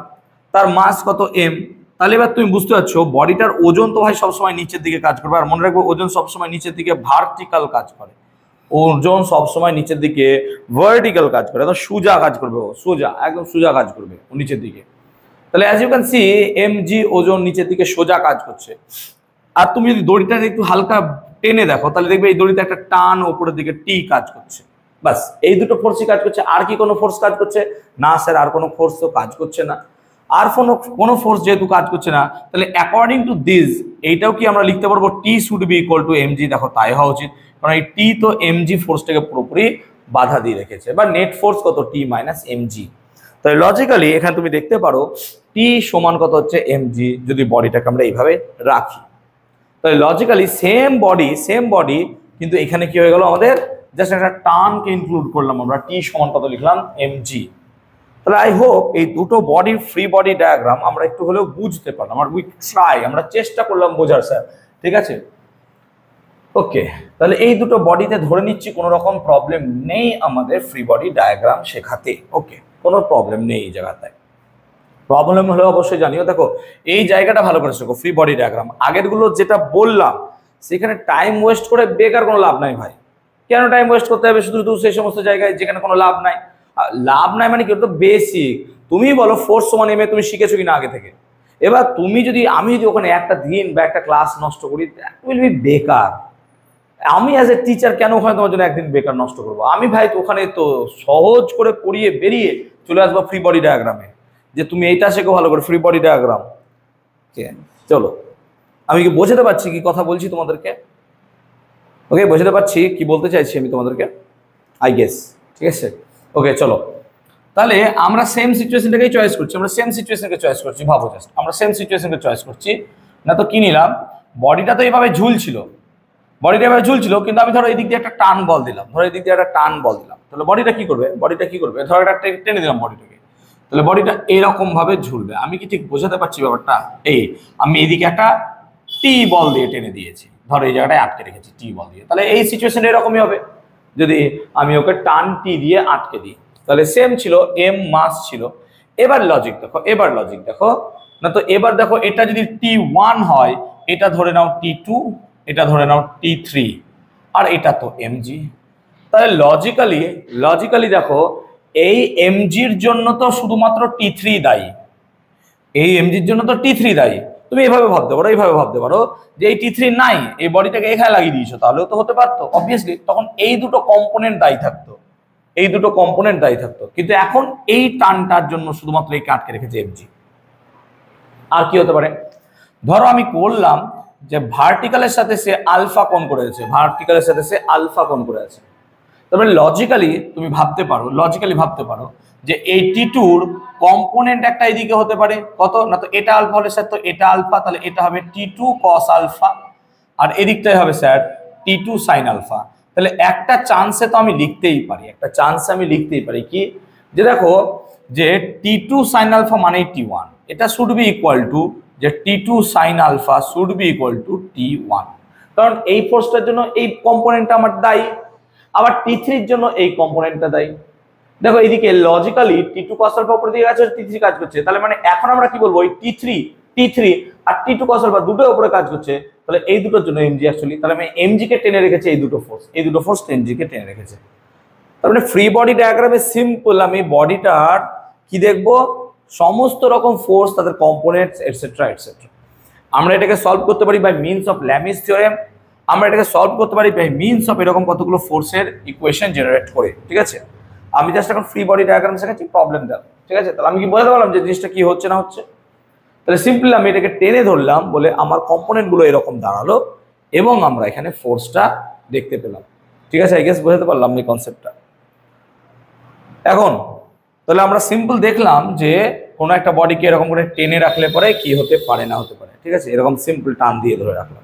[SPEAKER 1] তার মাস কত m। তাহলে এবার তুমি বুঝতে পারছো বডিটার ওজন তো ভাই সবসময় নিচের দিকে কাজ করবে, আর মনে রাখবো ওজন সবসময় নিচের দিকে ভার্টিক্যাল কাজ করে, ওজন সবসময় নিচের দিকে ভার্টিক্যাল কাজ করে, সোজা কাজ করবে, একদম সোজা কাজ করবে ও নিচের দিকে। তাহলে as you can see mg ওজন নিচের দিকে সোজা কাজ করছে। আর তুমি যদি দড়িটাকে একটু হালকা টেনে দেখো, তাহলে দেখবে এই দড়িতে একটা টান উপরের দিকে টি কাজ করছে, বাস এই দুটো ফোর্সই কাজ করছে। আর কি কোনো ফোর্স কাজ করছে না? স্যার আর কোনো ফোর্স তো কাজ করছে না। আর কোনো ফোর্স যেহেতু কাজ করছে না, তাহলে অ্যাকর্ডিং টু দিস এইটাও কি আমরা লিখতে পারবো T should be equal to mg। দেখো তাই হওয়া উচিত, কারণ এই টি তো mg ফোর্সটাকে পুরোপুরি বাধা দিয়ে রেখেছে, বা নেট ফোর্স কত? টি মাইনাস mg। তাহলে লজিক্যালি এখানে তুমি দেখতে পারো টি সমান কত হচ্ছে mg, যদি বডিটাকে আমরা এইভাবে রাখি। তাহলে লজিক্যালি সেম বডি, কিন্তু এখানে কি হয়ে গেল আমাদের? জাস্ট একটা টার্মকে ইনক্লুড করলাম আমরা, টি সমান কত লিখলাম? mg। তাহলে আই হোপ এই দুটো বডির ফ্রি বডি ডায়াগ্রাম আমরা একটু হলেও বুঝতে পারলাম, আর আমরা চেষ্টা করলাম বোঝার, স্যার ঠিক আছে। ওকে, তাহলে এই দুটো বডিতে ধরে নিচ্ছি কোনো রকম প্রবলেম নেই আমাদের ফ্রি বডি ডায়াগ্রাম শেখাতে। ওকে, কোনো প্রবলেম নেই এই জায়গাতে। প্রবলেম হলে অবশ্যই জানিও। দেখো এই জায়গাটা ভালো করে শেখো, ফ্রি বডি ডায়াগ্রাম আগেরগুলো যেটা বললাম সেখানে টাইম ওয়েস্ট করে বেকার কোনো লাভ নাই ভাই। কেন টাইম ওয়েস্ট করতে হবে শুধু সেই সমস্ত জায়গায় যেখানে কোনো লাভ নাই? মানে কি, তো বেসিক। তুমি বলো ফোর্স সমান এম এ তুমি শিখেছো কিনা আগে থেকে? এবার আমি যদি ওখানে একটা দিন বা একটা ক্লাস নষ্ট করি, উইল বি বেকার। আমি অ্যাজ এ টিচার কেন ওখানে তোমার জন্য একদিন বেকার নষ্ট করবো? আমি ভাই তো ওখানে তো সহজ করে পড়িয়ে বেরিয়ে চলে আসবো ফ্রি বডি ডায়াগ্রামে, যে তুমি এইটা শেখো ভালো করে, ফ্রি বডি ডায়াগ্রাম। চলো, আমি কি বোঝাতে পারছি কি কথা বলছি তোমাদেরকে? ওকে, বোঝাতে পারছি কি বলতে চাইছি আমি তোমাদেরকে? আই গেস ঠিক আছে, ওকে চলো তাহলে আমরা সেম সিচুয়েশনটাকেই চয়েস করছি, আমরা সেম সিচুয়েশনকে চয়েস করছি, ভাবো জাস্ট আমরা সেম সিচুয়েশনকে চয়েস করছি না। তো কি নিলাম, বডিটা তো এইভাবে ঝুলছিল, বডিটা এভাবে ঝুলছিল, কিন্তু আমি ধরো এই দিক দিয়ে একটা টান বল দিলাম, ধরো এই দিক দিয়ে একটা টান বল দিলাম, তাহলে বডিটা কি করবে, বডিটা কি করবে, ধরো একটা টেনে দিলাম বডিটাকে, তাহলে বডিটা এরকম ভাবে ঝুলবে। আমি কি ঠিক বোঝাতে পারছি ব্যাপারটা? এই আমি এইদিকে একটা টি বল দিয়ে টেনে দিয়েছি, ধরো এই জায়গাটায় আটকে রেখেছি টি বল দিয়ে, তাহলে এই সিচুয়েশন এরকমই হবে যদি আমি ওকে টান টি দিয়ে আটকে দিই। তাহলে সেম ছিল, এম মাস ছিল। এবার লজিক দেখো, এবার লজিক দেখো না, তো এবার দেখো এটা যদি T1 হয়, এটা ধরে নাও T2, এটা ধরে নাও T3, আর এটা তো mg। তাহলে লজিক্যালি দেখো এই mgর জন্য তো শুধুমাত্র T3 দায়ী, এই mgর জন্য তো T3 দায়ী। তুমি এইভাবে ভাবতে পারো, এইভাবে ভাবতে পারো যে এই T3 নাই, এই বডিটাকে এখানে লাগিয়ে দিয়েছো, তাহলেও তো হতে পারতো অবভিয়াসলি, তখন এই দুটো কম্পোনেন্ট দায়ী থাকতো, এই দুটো কম্পোনেন্ট দায়ী থাকতো। কিন্তু এখন এই টানটার জন্য শুধুমাত্র এই আটকে রেখেছে mg। আর কি হতে পারে, ধরো আমি করলাম যে ভার্টিক্যালের সাথে সে আলফা কোণ করে আছে, ভার্টিক্যালের সাথে সে আলফা কোণ করে আছে। তবে লজিক্যালি তুমি ভাবতে পারো, লজিক্যালি ভাবতে পারো যে এই T2-র কম্পোনেন্ট একটা এদিকে হতে পারে কত না, তো এটা আলফা হলে স্যার তো এটা আলফা, তাহলে এটা হবে T2 cos আলফা, আর এদিকটাই হবে স্যার T2 sin আলফা। তাহলে একটা চান্সে তো আমি লিখতেই পারি, একটা চান্সে আমি লিখতেই পারি কি, যে দেখো যে T2 sin আলফা মানে T1, এটা শুড বি ইকুয়াল টু যে T2 sin alpha should be equal to T1, কারণ এই ফোর্সটার জন্য এই কম্পোনেন্টটা আমার দায়ী, আবার T3-র জন্য এই কম্পোনেন্টটা দায়ী। দেখো এইদিকে লজিক্যালি T2 cos আলফা উপর দিকে আছে, T3 কাজ করছে, তাহলে মানে এখন আমরা কি বলবো, ওই T3 আর T2 cos আলফা দুটোর উপরে কাজ করছে, তাহলে এই দুটোর জন্য mg অ্যাকচুয়ালি, তাহলে আমি mg কে টেনে রেখেছি, এই দুটো ফোর্স mg কে টেনে রেখেছে। তার মানে ফ্রি বডি ডায়াগ্রামে সিম্পল আমি বডিটার কি দেখবো, সমস্ত রকম ফোর্স, তাদের কম্পোনেন্টস এটসেট্রা এটসেট্রা। আমরা এটাকে সলভ করতে পারি বাই মিনস অফ ল্যামিস থিওরেম, আমরা এটাকে সলভ করতে পারি বাই মিনস অফ এরকম কতগুলো ফোর্সের ইকুয়েশন জেনারেট করে। ঠিক আছে, আমি জাস্ট এখন ফ্রি বডি ডায়াগ্রাম শেখাচ্ছি, প্রবলেম দাও। ঠিক আছে, তাহলে আমি কি বোঝাতে পারলাম যে জিনিসটা কি হচ্ছে না হচ্ছে। তাহলে সিম্পলি আমি এটাকে টেনে ধরলাম বলে আমার কম্পোনেন্টগুলো এরকম দাঁড়ালো, এবং আমরা এখানে ফোর্সটা দেখতে পেলাম। ঠিক আছে, আই গেস বোঝাতে পারলাম এই কনসেপ্টটা। এখন তাহলে আমরা সিম্পল দেখলাম যে কোনো একটা বডিকে এরকম করে টেনে রাখলে পরে কি হতে পারে না হতে পারে। ঠিক আছে, এরকম সিম্পল টান দিয়ে ধরে রাখলাম।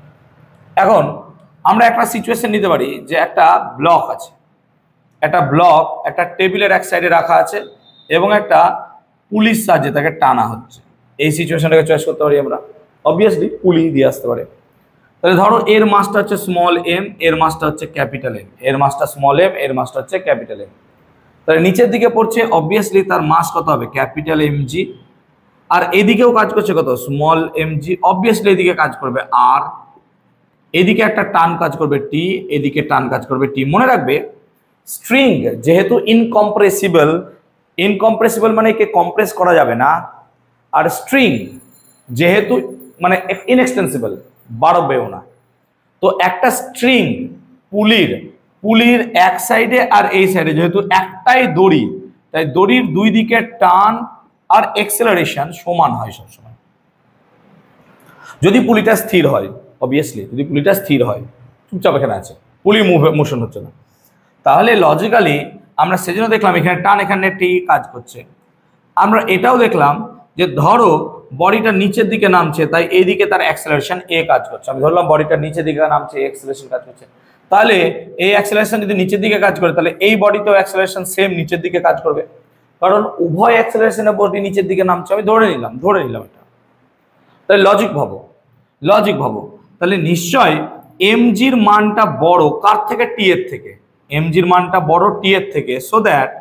[SPEAKER 1] এখন আমরা একটা সিচুয়েশন নিতে পারি যে একটা ব্লক আছে, একটা ব্লক একটা টেবিলের এক সাইডে রাখা আছে এবং একটা পুলিশ সাহায্যে তাকে টানা হচ্ছে। এই সিচুয়েশনটাকে চয়েস করতে পারি আমরা, অবভিয়াসলি পুলি দিয়ে আসতে পারে। তাহলে ধরো এর মাসটা হচ্ছে স্মল এম, এর মাসটা হচ্ছে ক্যাপিটাল এম, এর মাসটা স্মল এম, এর মাসটা হচ্ছে ক্যাপিটাল এম। তাহলে নিচের দিকে পড়ছে অবভিয়াসলি তার মাস কত হবে, ক্যাপিটাল এমজি, আর এদিকেও কাজ করছে কত, স্মল এমজি, অবভিয়াসলি এদিকে কাজ করবে আর, এদিকে একটা টান কাজ করবে টি, এদিকে টান কাজ করবে টি। মনে রাখবে স্ট্রিং যেহেতু ইনকম্প্রেসিবল, ইনকম্প্রেসিবল মানে একে কম্প্রেস করা যাবে না, আর স্ট্রিং যেহেতু মানে ইনএক্সটেন্সিবল, বাড়বেও না। তো একটা স্ট্রিং পুলির এক সাইডে আর এই সাইডে যেহেতু একটাই দড়ি, তাই দড়ির দুই দিকে টান আর এক্সেলারেশন সমান হয় সবসময়। যদি পুলিটা স্থির হয়, অবভিয়াসলি যদি পুলিটা স্থির হয়, চুপচাপ এখানে আছে, পুলি মোশন হচ্ছে না, তাহলে লজিক্যালি আমরা সেজন্য দেখলাম এখানে টান, এখানে টি কাজ করছে। আমরা এটাও দেখলাম যে ধরো বডিটা নিচের দিকে নামছে, তাই এইদিকে তার অ্যাক্সেলারেশন এ কাজ করছে। আমি ধরলাম বডিটা নিচের দিকে নামছে, অ্যাক্সেলারেশন কাজ করছে, তাহলে এই অ্যাক্সেলারেশন যদি নিচের দিকে কাজ করে, তাহলে এই বডিতেও অ্যাক্সেলারেশন সেম নিচের দিকে কাজ করবে, কারণ উভয় অ্যাক্সেলারেশনের বডি নিচের দিকে নামছে। আমি ধরে নিলাম এটা। তাহলে লজিক ভাবো, তাহলে নিশ্চয় এমজির মানটা বড় কার থেকে, টি এর থেকে, এমজির মানটা বড় টি এর থেকে, so that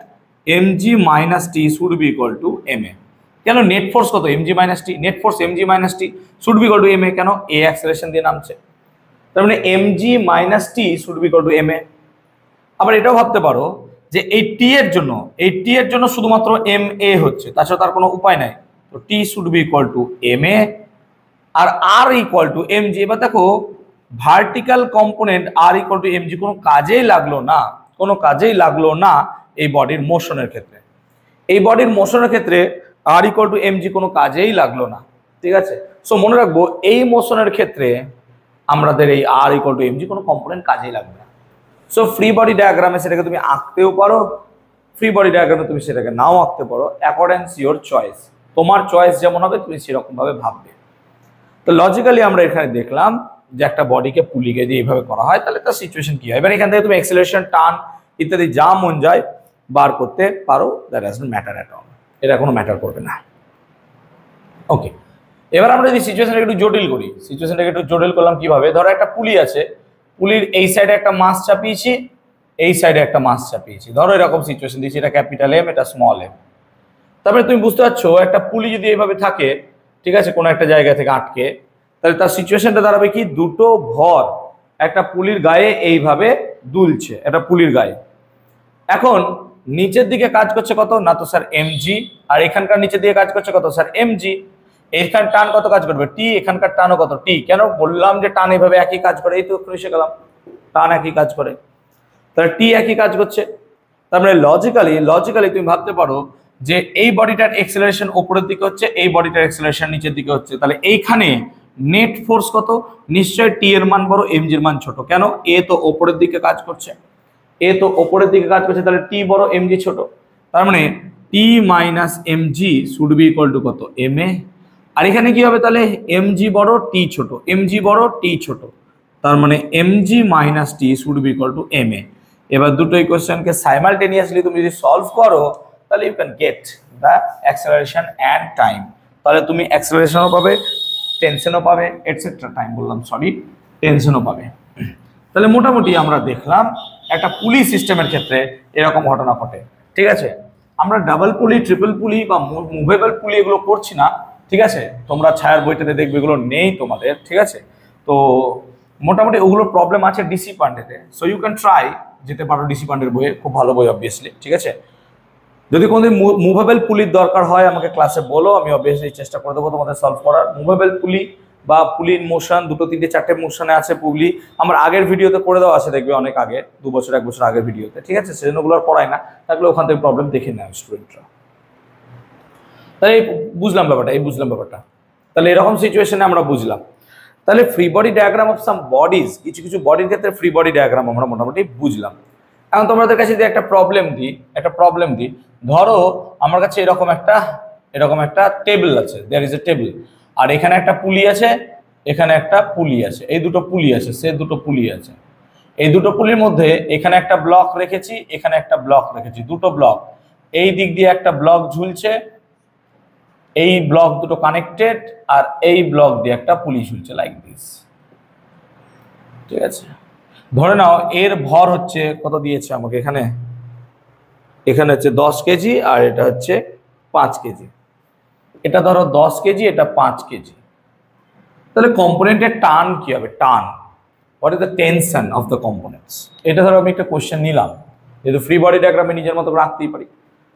[SPEAKER 1] MG minus T should be equal to M A. কেন, নেট ফোর্স কত, MG minus T, net force MG minus T should be equal to M A, কেন এ অ্যাক্সেলারেশন দিয়ে নামছে, তার মানে MG minus T should be equal to M A. আবার এটাও ভাবতে পারো যে এই টি এর জন্য শুধুমাত্র এম এ হচ্ছে, তাছাড়া তার কোনো উপায় নাই, তো T should be equal to M A আর আর ইকুয়াল টু এমজি। এবার দেখো vertical component R equal to MG কোনো কাজেই লাগলো না এই বডির মোশনের ক্ষেত্রে। এই বডির মোশনের ক্ষেত্রে আর ইকুয়াল টু এমজি কোনো কাজেই লাগলো না। ঠিক আছে, সো মনে রাখবো এই মোশনের ক্ষেত্রে আমাদের এই আর ইকুয়াল টু এমজি কোনো কম্পোনেন্ট কাজেই লাগবে না। সো ফ্রি বডি ডায়াগ্রামে সেটাকে তুমি আঁকতেও পারো, ফ্রি বডি ডায়াগ্রামে তুমি সেটাকে নাও আঁকতে পারো, অ্যাকর্ডিংস ইওর চয়েস, তোমার চয়েস যেমন হবে তুমি সেরকম ভাবে ভাববে। তো লজিক্যালি আমরা এখানে দেখলাম যে একটা বডিকে পুলিকে দিয়ে এইভাবে করা হয়, তাহলে তার সিচুয়েশন কি হয়। এবার এখান থেকে তুমি অ্যাক্সিলারেশন, টান ইত্যাদি যা মন যায় বার করতে পারো, that doesn't matter at all, এটা কোনো ম্যাটার করবে না। ওকে, এবার আমরা যদি সিচুয়েশনটাকে একটু জটিল করি, সিচুয়েশনটাকে একটু জটিল করলাম কিভাবে, ধরো একটা পুলি আছে, পুলির এই সাইডে একটা মাস চাপিয়েছি, এই সাইডে একটা মাস চাপিয়েছি, ধরো এরকম সিচুয়েশন দিয়েছি, এটা ক্যাপিটাল এম, এটা স্মল এম। তারপরে তুমি বুঝতে পারছো একটা পুলি যদি এইভাবে থাকে, ঠিক আছে, কোনো একটা জায়গা থেকে আটকে, তাহলে তার সিচুয়েশনটা দাঁড়াবে কি, দুটো ভর একটা পুলির গায়ে এইভাবে দুলছে, এটা পুলির গায়ে। এখন নিচের দিকে কাজ করছে কত না, তো স্যার এমজি, আর এখানকার নিচের দিকে কাজ করছে কত স্যার এমজি। এখান টান কত কাজ করবে টি, এখানকার টানও কত টি। কেন বললাম যে টান এইভাবে একই কাজ করে, এই তো এসে গেলাম, টান একই কাজ করে, তাহলে টি একই কাজ করছে। তার মানে লজিক্যালি তুমি ভাবতে পারো যে এই বডিটার এক্সেলারেশন উপরের দিকে হচ্ছে, এই বডিটার এক্সেলারেশন নিচের দিকে হচ্ছে, তাহলে এইখানে নেট ফোর্স কত, নিশ্চয় টি এর মান বড়, এমজি এর মান ছোট। কেন, এ তো উপরের দিকে কাজ করছে, এ তো উপরের দিকে কাজ করছে, তাহলে টি বড় এমজি ছোট। তার মানে T minus MG should be equal to কত, এম এ। আর এখানে কি হবে তাহলে, এমজি বড় টি ছোট, এমজি বড় টি ছোট, তার মানে MG minus T should be equal to M A. এবার দুটো ইকুয়েশনকে সাইমালটেনিয়াসলি তুমি যদি সলভ করো, তাহলে you can get the acceleration and time. তাহলে তুমি অ্যাক্সেলারেশনও পাবে, টেনশনও পাবে, এটসেট্রা, টাইম বললাম সরি, টেনশনও পাবে। তাহলে মোটামুটি আমরা দেখলাম একটা পুলি সিস্টেমের ক্ষেত্রে এরকম ঘটনা ঘটে, ঠিক আছে। আমরা ডাবল পুলি, ট্রিপল পুলি বা মুভেবল পুলি এগুলো করছি না, ঠিক আছে। তোমরা ছায়ার বইটাতে দেখবে এগুলো নেই তোমাদের, ঠিক আছে। তো মোটামুটি ওগুলোর প্রবলেম আছে ডিসি পান্ডেতে, সো ইউ ক্যান ট্রাই, যেতে পারো ডিসি পান্ডের বইয়ে, খুব ভালো বই অবভিয়াসলি, ঠিক আছে। যদি কোনোদিন মুভেবল পুলির দরকার হয় আমাকে ক্লাসে বলো, আমি অবভিয়াসলি চেষ্টা করে দেবো তোমাদের সলভ করার। মুভেবল পুলি বা পুলির মোশন, দুটো তিনটে চারটে মোশনে আছে পুলি, আমার আগের ভিডিওতে করে দেওয়া আছে, দেখবে অনেক আগে, 2 বছর 1 বছর আগের ভিডিওতে, ঠিক আছে। সেজন্য আর পড়ায় না, থাকলে ওখান থেকে প্রবলেম দেখে নেয় স্টুডেন্টরা। তাহলে বুঝলাম ব্যাপারটা, তাহলে এরকম সিচুয়েশনে আমরা বুঝলাম। তাহলে free body diagram of some bodies, কিছু কিছু বডির ক্ষেত্রে ফ্রি বডি ডায়াগ্রাম আমরা মোটামুটি বুঝলাম। এখন তোমাদের কাছে যদি একটা প্রবলেম দিই, ধরো আমার কাছে এরকম একটা টেবিল আছে, দেয়ার ইজ এ টেবিল, আর এখানে একটা পুলি আছে, এখানে একটা পুলি আছে, এই দুটো পুলি আছে, সে দুটো পুলি আছে। এই দুটো পুলির মধ্যে এখানে একটা ব্লক রেখেছি, এখানে একটা ব্লক রেখেছি, দুটো ব্লক, এই দিক দিয়ে একটা ব্লক ঝুলছে, এই ব্লক দুটো কানেক্টেড, আর এই ব্লক দিয়ে একটা পুলি ঝুলছে, লাইক দিস, ঠিক আছে। ধরে নাও এর ভর হচ্ছে কত দিয়েছে আমাকে, এখানে হচ্ছে 10 কেজি, আর এটা হচ্ছে 5 কেজি। এটা ধরো 10 কেজি, এটা 5 কেজি। তাহলে কম্পোনেন্টের টান কি হবে, টান, what is the tension of the components. এটা ধরো আমি একটা কোশ্চেন নিলাম, যেহেতু ফ্রি বডি ডায়াগ্রামে নিজের মতো রাখতেই পারি।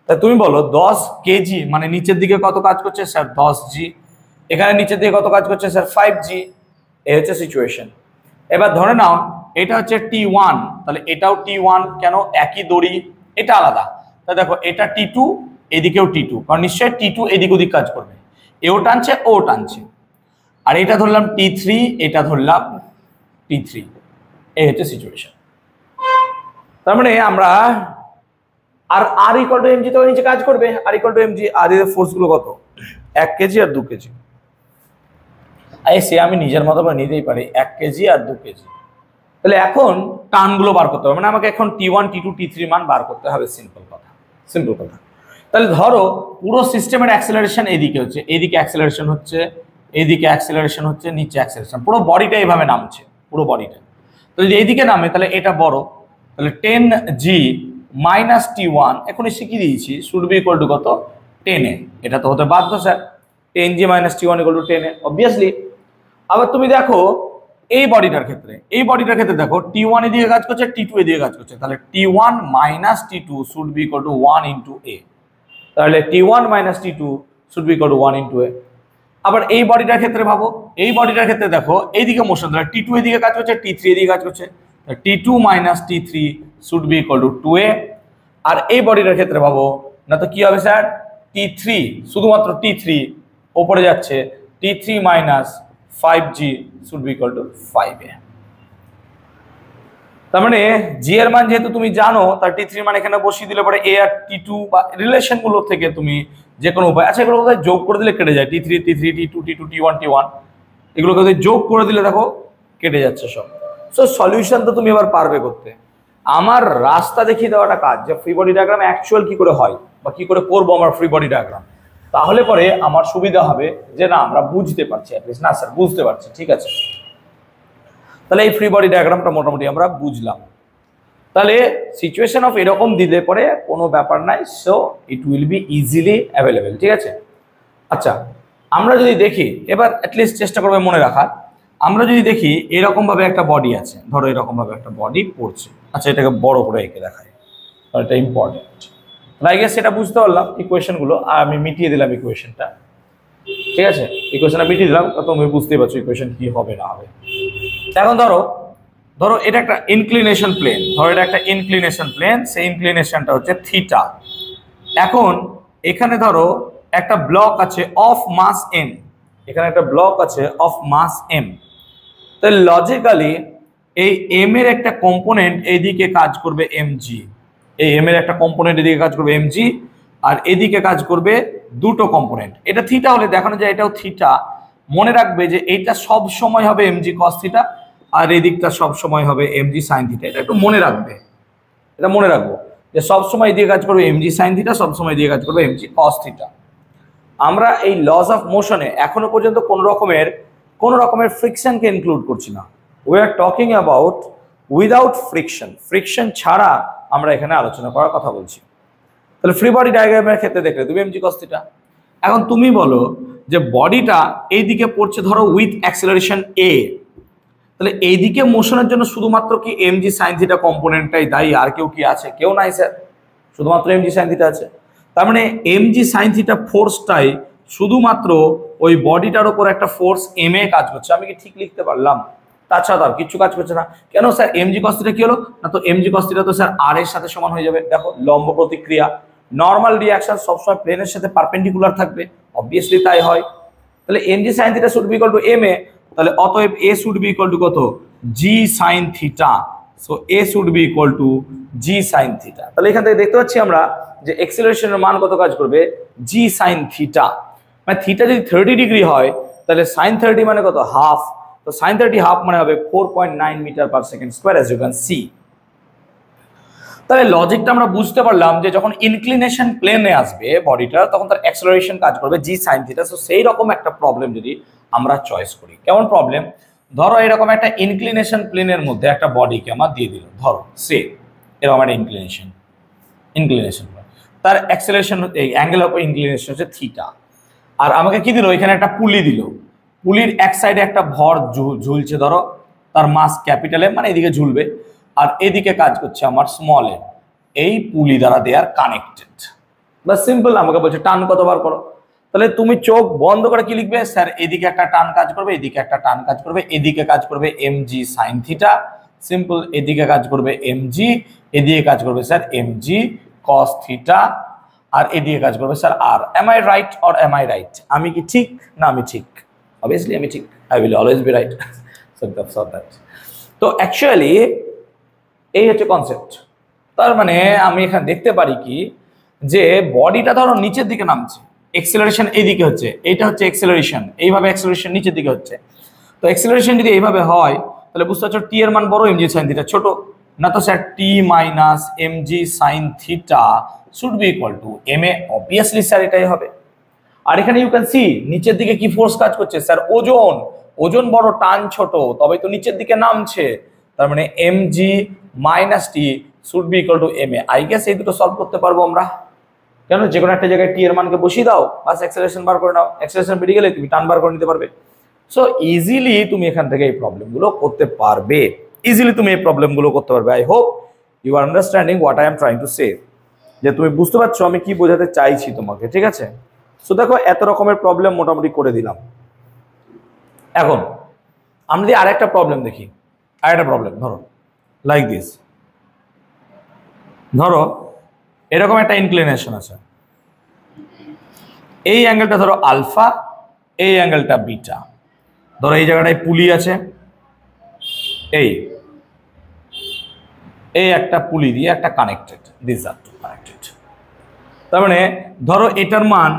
[SPEAKER 1] তা তুমি বলো 10 কেজি মানে নিচের দিকে কত কাজ করছে স্যার, 10 জি। এখানে নিচের দিকে কত কাজ করছে স্যার, 5 জি। এই হচ্ছে সিচুয়েশন। এবার ধরে নাও এটা হচ্ছে T1, তাহলে এটাও T1, কেন, একই দড়ি, এটা আলাদা। তা দেখো এটা T2, এদিকেও T2, কারণ নিশ্চয়ই T2 এদিক ওদিক কাজ করবে, এও টানছে ও টানছে। আর এটা ধরলাম T3, এটা ধরলাম T3। এই হচ্ছে সিচুয়েশন। তার মানে আমরা আর ইকুয়াল টু এমজি, তো নিচে কাজ করবে, আর ইকুয়াল টু এমজি, আর এর ফোর্স গুলো কত, 1 কেজি আর 2 কেজি। সে আমি নিজের মতো করে নিতেই পারি, 1 কেজি আর 2 কেজি। তাহলে এখন টানগুলো বার করতে হবে, মানে আমাকে এখন T1, T2, T3 মান বার করতে হবে, সিম্পল কথা। তাহলে ধরো পুরো সিস্টেমের অ্যাক্সেলারেশন এদিকে হচ্ছে, এদিকে অ্যাক্সেলারেশন হচ্ছে, এদিকে অ্যাক্সেলারেশন হচ্ছে, নিচে অ্যাক্সেলারেশন, পুরো বডিটা এইভাবে নামছে, পুরো বডিটা। তো যদি এইদিকে নামে তাহলে এটা বড়, তাহলে 10G মাইনাস T1 এখন শিখিয়ে দিয়েছি, শুড বি ইকুয়াল টু কত, 10A। এটা তো হতে বাধ্য sir, 10G minus T1 equal to 10A, obviously. আবার তুমি দেখো এই বডিটার ক্ষেত্রে দেখো T1 এদিকে কাজ করছে, T2 এদিকে কাজ করছে, তাহলে T1 minus T2 should be equal to 1 into A। তাহলে T1 minus T2 should be equal to 1 into A। আবার এই বডিটার ক্ষেত্রে ভাবো, এই বডিটার ক্ষেত্রে দেখো এইদিকে মোশন, তাহলে T2 এদিকে কাজ করছে, T3 এদিকে কাজ করছে, T2 minus T3 should be equal two 2A। আর এই বডিটার ক্ষেত্রে ভাবো না, তো কি হবে স্যার, T3 শুধুমাত্র T3 ওপরে যাচ্ছে, T3 minus 5G should be equal two 5A। তার মানে জি এর মান যেহেতু তুমি জানো, তার টি3 মান এখানে বসিয়ে দিলে পরে এ আর টি2 বা রিলেশন গুলো থেকে তুমি যে কোনো উপায়, আচ্ছা এগুলো কোথায় যোগ করে দিলে কেটে যায়, টি3 টি3 টি2 টি2 টি1 টি1, এগুলোকে যদি যোগ করে দিলে দেখো কেটে যাচ্ছে সব। সো সলিউশন তো তুমি এবার পারবে করতে। আমার রাস্তা দেখিয়ে দেওয়াটা কাজ, যে ফ্রি বডি ডায়াগ্রাম অ্যাকচুয়াল কি করে হয় বা কি করে করবো আমার ফ্রি বডি ডায়াগ্রাম, তাহলে পরে আমার সুবিধা হবে যে না আমরা বুঝতে পারছি, না স্যার বুঝতে পারছি, ঠিক আছে। তাহলে এই ফ্রি বডি ডায়াগ্রামটা মোটামুটি আমরা বুঝলাম। তাহলে সিচুয়েশন অফ এরকম দিলে পরে কোনো ব্যাপার নাই, so it will be easily available, ঠিক আছে। আচ্ছা আমরা যদি দেখি এবার অ্যাটলিস্ট চেষ্টা করবে মনে রাখার, আমরা যদি দেখি এরকম ভাবে একটা বডি আছে, ধরো এরকম ভাবে একটা বডি পড়ছে, আচ্ছা এটাকে বড় করে এঁকে দেখায়, এটা ইম্পর্টেন্ট। আই গেস সেটা বুঝতে পারলাম ইকুয়েশনগুলো, আর আমি মিটিয়ে দিলাম ইকুয়েশনটা, ঠিক আছে। ইকুয়েশনটা মিটিয়ে দিলাম, তুমি বুঝতেই পারছো ইকুয়েশন কি হবে না হবে। এখন ধরো ধরো এটা একটা ইনক্লিনেশন প্লেন, ধরো এটা একটা ইনক্লিনেশন প্লেন, সেই ইনক্লিনেশনটা হচ্ছে থিটা। এখন এখানে ধরো একটা ব্লক আছে অফ মাস এম, এখানে একটা ব্লক আছে অফ মাস এম। তাহলে লজিক্যালি এই এম এর একটা কম্পোনেন্ট এইদিকে কাজ করবে এমজি, এই এম এর একটা কম্পোনেন্ট এদিকে কাজ করবে এমজি, আর এদিকে কাজ করবে দুটো কম্পোনেন্ট। এটা থিটা হলে দেখানো যায় এটাও থিটা, মনে রাখবে যে এইটা সব সময় হবে এমজি কস থিটা, আর এই দিকটা সব সময় হবে এমজি সাইন থিটা। এটা একটু মনে রাখবে, এটা মনে রাখবো যে সব সময় দিয়ে কাজ করবে এমজি সাইন থিটা, সব সময় দিয়ে কাজ করবে এমজি কস থিটা। আমরা এই লস অফ মোশনে এখনো পর্যন্ত কোন রকমের ফ্রিকশনকে ইনক্লুড করছি না। We are talking about without friction, friction ছাড়া আমরা এখানে আলোচনা করার কথা বলছি। তাহলে ফ্রি বডি ডায়াগ্রামের ক্ষেত্রে দেখলে তুমি এমজি কস থিটা। এখন তুমি বলো যে বডিটা এইদিকে পড়ছে ধরো উইথ অ্যাক্সেলারেশন এ, তাহলে এইদিকে মোশনের জন্য শুধুমাত্র কি এমজি সাইন থিটা কম্পোনেন্টটাই দায়ী, আর কেউ কি আছে? কেউ নাই স্যার, শুধুমাত্র এমজি সাইন থিটা আছে। তার মানে এমজি সাইন থিটা ফোর্সটাই শুধুমাত্র ওই বডিটার উপর একটা ফোর্স এম এ কাজ করছে। আমি কি ঠিক লিখতে পারলাম? তাছাড়া আর কিছু কাজ করছে না। কেন স্যার এমজি কস থিটা কি হলো না, তো এমজি কস থিটা তো স্যার আর এর সাথে সমান হয়ে যাবে। দেখো লম্ব প্রতিক্রিয়া, নর্মাল রিঅ্যাকশন সবসময় প্লেনের সাথে পারপেন্ডিকুলার থাকবে, অবভিয়াসলি তাই হয়। তাহলে MG sine theta should be equal to M A, তাহলে অতএব A should be equal to কত? G sine theta. So A should be equal to G sine theta. তাহলে এখান থেকে দেখতে পাচ্ছি আমরা যে এক্সেলারেশনের মান কত কাজ করবে? জি সাইন থিটা। মানে থিটা যদি 30 ডিগ্রি হয় তাহলে সাইন 30 মানে কত? হাফ। তো সাইন 30 হাফ মানে হবে 4.9 metre per second square, as you can see. তাহলে লজিকটা আমরা বুঝতে পারলাম যে যখন ইনক্লিনেশন প্লেনে আসবে বডিটা, তখন তার অ্যাক্সেলারেশন কাজ করবে জি সাইন থিটা। সো সেই রকম একটা প্রবলেম যদি আমরা চয়েস করি, কেমন প্রবলেম? ধরো এরকম একটা ইনক্লিনেশন প্লেনের মধ্যে একটা বডিকে আমার দিয়ে দিল, ধরো সে এরকম একটা ইনক্লিনেশন তার অ্যাক্সেলারেশন, এই অ্যাঙ্গেল অফ ইনক্লিনেশন হচ্ছে থিটা। আর আমাকে কি দিল? এখানে একটা পুলি দিল, পুলির এক সাইডে একটা ভর ঝুলছে, ধরো তার মাস ক্যাপিটাল এম, মানে এদিকে ঝুলবে, আর এদিকে কাজ করছে আমার স্মল এম। এই পুলি দ্বারা দে আর কানেক্টেড। বা সিম্পল, আমাকে বলছে টান কতবার করো, তাহলে তুমি চোখ বন্ধ করে কি লিখবে? স্যার এদিকে একটা টান কাজ করবে, এদিকে একটা টান কাজ করবে, এদিকে কাজ করবে এমজি সাইন থিটা, সিম্পল। এদিকে কাজ করবে এমজি, এদিকে কাজ করবে স্যার এমজি কস থিটা, আর এদিকে কাজ করবে sir R. Am I right or am I right? আমি কি ঠিক না আমি ঠিক? অবভিয়াসলি আমি ঠিক, I will always be right. তো অ্যাকচুয়ালি এই হচ্ছে কনসেপ্ট। তার মানে আমি এখানে দেখতে পারি কি, যে বডিটা ধরো নিচের দিকে নামছে, এক্সেলারেশন এইদিকে হচ্ছে, এইটা হচ্ছে এক্সেলারেশন, এইভাবে এক্সেলারেশন নিচের দিকে হচ্ছে। তো এক্সেলারেশন যদি এইভাবে হয় তাহলে বুঝতে পারছো টি এর মান বড়, এমজি সাইন থিটা ছোট না। তো sir T minus m g sine theta should be equal to M a, obviously sir এটাই হবে। আর এখানে ইউ ক্যান সি নিচের দিকে কি ফোর্স কাজ করছে? স্যার ওজন, ওজন বড় টান ছোট, তবে তো নিচের দিকে নামছে। তার মানে MG minus T should be equal to M a. I guess এই দুটো সলভ করতে পারবো আমরা। কেন? যে কোনো একটা জায়গায় টি এর মানকে বসিয়ে দাও, বাস অ্যাক্সেলারেশন বার করে নাও, অ্যাক্সেলারেশন বেরিয়ে গেলে তুমি টান বার করে নিতে পারবে। সো ইজিলি তুমি এখান থেকে এই প্রবলেমগুলো করতে পারবে, ইজিলি তুমি এই প্রবলেমগুলো করতে পারবে। I hope you are understanding what I am trying to say, যে তুমি বুঝতে পারছো আমি কি বোঝাতে চাইছি তোমাকে, ঠিক আছে? সো দেখো এত রকমের প্রবলেম মোটামুটি করে দিলাম। এখন আমরা যদি আরেকটা প্রবলেম দেখি, আরেকটা প্রবলেম ধরো লাইক দিস, ধরো এরকম একটা ইনক্লিনেশন আছে, এই অ্যাঙ্গেলটা ধরো আলফা, এই অ্যাঙ্গেলটা বিটা। ধরো এই জায়গাটায় পুলি আছে, এই এই একটা পুলি দিয়ে একটা connected, this are two connected. তার মানে ধরো এটার মান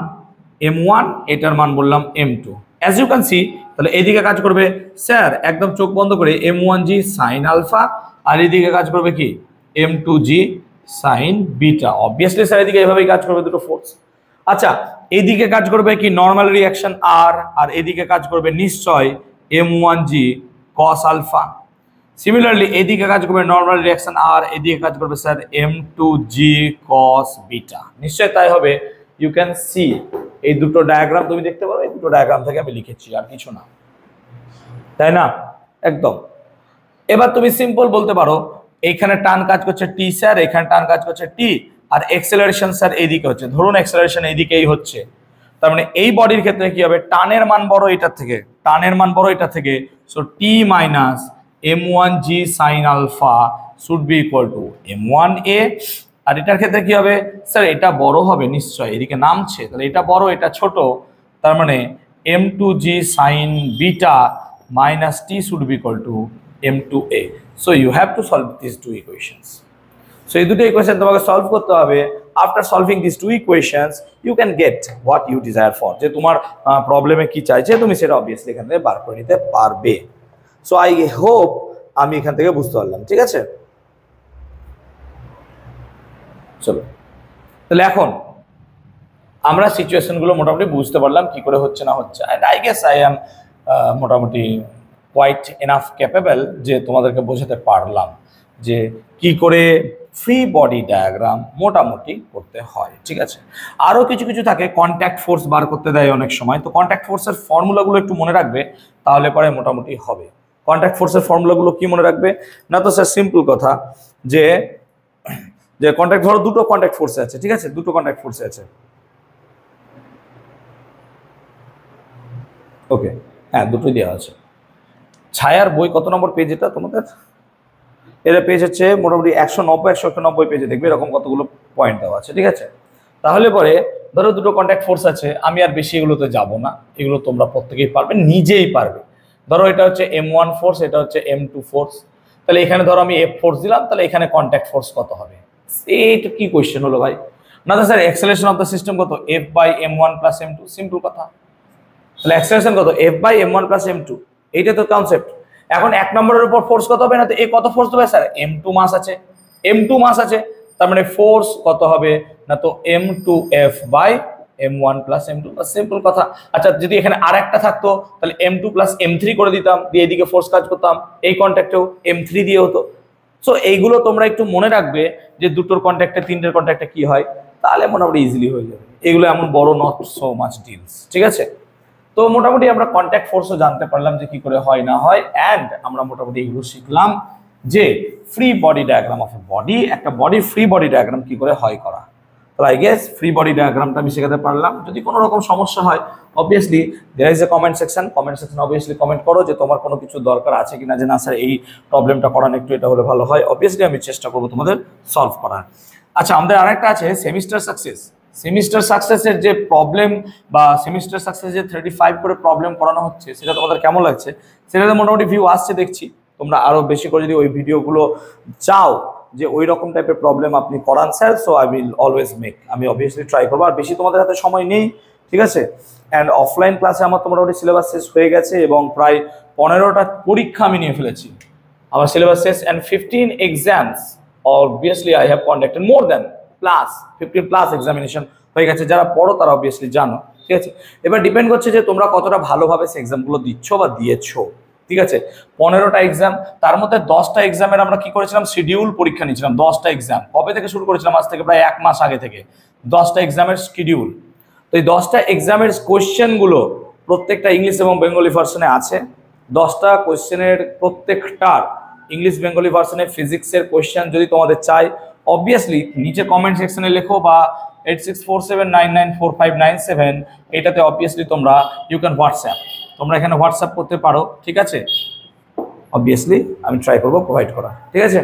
[SPEAKER 1] m1, এটার মান বললাম m2, as you can see. তাহলে এদিকে কাজ করবে স্যার একদম চোখ বন্ধ করে m1g সাইন আলফা, আর এদিকে কাজ করবে কি m2g sign beta. Obviously sir এদিকে এভাবেই কাজ করবে দুটো ফোর্স। আচ্ছা এদিকে কাজ করবে কি নর্মাল রিয়াকশন আর এদিকে কাজ করবে নিশ্চয় m1g cos আলফা। সিমিলারলি এদিকে কাজ করবে নর্মাল রিয়াকশন এদিকে কাজ করবে স্যার m2g cos বিটা। নিশ্চয় তাই হবে। ইউ ক্যান সি এই দুটো ডায়াগ্রাম তুমি দেখতে পারো, এই দুটো ডায়াগ্রাম থেকে আমি লিখেছি, আর কিছু না, তাই না? একদম। এবার তুমি সিম্পল বলতে পারো এইখানে টান কাজ করছে টি স্যার, এখানে টান কাজ করছে টি, আর এক্সেলারেশন স্যার এইদিকে হচ্ছে। ধরুন এক্সেলারেশন এইদিকেই হচ্ছে, তার মানে এই বডির ক্ষেত্রে কি হবে, টানের মান বড় এটার থেকে, টানের মান বড় এটা থেকে, so T minus m1g sine alpha should be equal to m1a। আর এটার ক্ষেত্রে কি হবে স্যার, এটা বড় হবে নিশ্চয়, এদিকে নামছে, তাহলে এটা বড় এটা ছোট, তার মানে m2g sign beta minus t should be equal to m2a. So you have to solve these two equations. So এই দুটো ইকুয়েশন তোমাকে সলভ করতে হবে। After solving this two equations you can get what you desire for, যে তোমার প্রবলেমে কি চাইছে তুমি সেটা অবভিয়াসলি এখান থেকে বার করে নিতে পারবে। সো আই হোপ আমি এখান থেকে বুঝতে পারলাম, ঠিক আছে? চলো তাহলে এখন আমরা সিচুয়েশনগুলো মোটামুটি বুঝতে পারলাম কি করে হচ্ছে না হচ্ছে, and I guess I am মোটামুটি কোয়াইট এনাফ ক্যাপেবল যে তোমাদেরকে বোঝাতে পারলাম যে কি করে ফ্রি বডি ডায়াগ্রাম মোটামুটি করতে হয়, ঠিক আছে? আরও কিছু কিছু থাকে, কন্ট্যাক্ট ফোর্স বার করতে দেয় অনেক সময়, তো কন্ট্যাক্ট ফোর্সের ফর্মুলাগুলো একটু মনে রাখবে, তাহলে পরে মোটামুটি হবে। কন্ট্যাক্ট ফোর্সের ফর্মুলাগুলো কি মনে রাখবে না? তো স্যার সিম্পল কথা যে যে কন্ট্যাক্ট, ধরো দুটো কন্ট্যাক্ট ফোর্সে আছে, ঠিক আছে? দুটো কন্ট্যাক্ট ফোর্সে আছে, ওকে, হ্যাঁ দুটোই দেওয়া আছে। ছায়ার বই কত নম্বর পেজ এটা তোমাদের? এটা পেজ হচ্ছে মোটামুটি 190 পেজে দেখবে এরকম কতগুলো পয়েন্ট দেওয়া আছে, ঠিক আছে? তাহলে পরে ধরো দুটো কন্ট্যাক্ট ফোর্স আছে, আমি আর বেশি এগুলোতে যাব না, এগুলো তোমরা প্রত্যেকেই পারবে, নিজেই পারবে। ধরো এটা হচ্ছে m1 ফোর্স, এটা হচ্ছে m2 ফোর্স, তাহলে এখানে ধরো আমি f ফোর্স দিলাম, তাহলে এখানে কন্ট্যাক্ট ফোর্স কত হবে? এইটা কি কোয়েশ্চেন হলো ভাই? না তো sir acceleration of the system কত? f by m1 plus m2, simple কথা। তাহলে অ্যাক্সেলারেশন কত? f by m1 plus m2, এইটা তো কনসেপ্ট। এখন এক নম্বরের উপর ফোর্স কত হবে না? তো এ কত ফোর্স দেবে স্যার? m2 মাস আছে, m2 মাস আছে, তার মানে ফোর্স কত হবে না? তো m2f by m1 plus m2, simple কথা। আচ্ছা যদি এখানে আর একটা থাকতো তাহলে m2 প্লাস m3 করে দিতাম, দিয়ে এদিকে ফোর্স কাজ করতাম, এই কন্ট্যাক্টেও m3 দিয়ে হতো। সো এইগুলো তোমরা একটু মনে রাখবে যে দুটোর কন্ট্যাক্টে তিনটের কন্ট্যাক্টে কি হয়, তাহলে মোটামুটি ইজিলি হয়ে যাবে। এগুলো এমন বড় নট সো মাচ ডিলস, ঠিক আছে? তো মোটামুটি আমরা কন্ট্যাক্ট ফোর্সও জানতে পারলাম যে কি করে হয় না হয়, অ্যান্ড আমরা মোটামুটি এগুলো শিখলাম যে free body diagram of A body, একটা বডির ফ্রি বডি ডায়াগ্রাম কি করে হয় করা। তো আই গেস ফ্রি বডি ডায়াগ্রামটা আমি শেখাতে পারলাম। যদি কোনো রকম সমস্যা হয় obviously there is a comment section, comment section obviously comment করো যে তোমার কোনো কিছু দরকার আছে কিনা, যে না স্যার এই প্রবলেমটা করানো একটু এটা হলে ভালো হয়, অবভিয়াসলি আমি চেষ্টা করবো তোমাদের সলভ করার। আচ্ছা আমাদের আরেকটা আছে সেমিস্টার সাকসেস। সেমিস্টার সাকসেসের যে প্রবলেম বা সেমিস্টার সাকসেস যে 35 করে প্রবলেম করানো হচ্ছে সেটা তোমাদের কেমন লাগছে? সেটাতে মোটামুটি ভিউ আসছে দেখছি। তোমরা আরো বেশি করে যদি ওই ভিডিওগুলো চাও যে ওই রকম টাইপের প্রবলেম আপনি করান sir, so I will always make, আমি অবভিয়াসলি ট্রাই করবো। আর বেশি তোমাদের হাতে সময় নেই, ঠিক আছে? অ্যান্ড অফলাইন ক্লাসে আমার তো মোটামুটি সিলেবাস শেষ হয়ে গেছে এবং প্রায় 15টা পরীক্ষা আমি নিয়ে ফেলেছি, আমার সিলেবাস শেষ, and 15 exams obviously I have conducted more than plus 15 plus examination হয়ে গেছে। যারা পড়ো তারা অবভিয়াসলি জানো, ঠিক আছে? এবার ডিপেন্ড করছে যে তোমরা কতটা ভালোভাবে সেই এক্সামগুলো দিচ্ছ বা দিয়েছো, ঠিক আছে? 15টা এক্সাম, তার মধ্যে 10টা এক্সামের আমরা কি করেছিলাম, শিডিউল পরীক্ষা নিয়েছিলাম। 10টা এক্সাম কবে থেকে শুরু করেছিলাম? আজ থেকে প্রায় 1 মাস আগে থেকে 10টা এক্সামের শিডিউল। তো এই 10টা এক্সামের কোয়েশ্চেনগুলো প্রত্যেকটা ইংলিশ এবং বেঙ্গলি ভার্সনে আছে। 10টা কোয়েশ্চেনের প্রত্যেকটার ইংলিশ বেঙ্গলি ভার্সনে ফিজিক্সের কোয়েশ্চেন যদি তোমাদের চাই অবভিয়াসলি নিচে কমেন্ট সেকশনে লেখো, বা 8647994597 এটাতে অবভিয়াসলি তোমরা ইউ ক্যান হোয়াটসঅ্যাপ, তোমরা এখানে হোয়াটসঅ্যাপ করতে পারো, ঠিক আছে? অবভিয়াসলি আমি ট্রাই করবো প্রোভাইড করা, ঠিক আছে?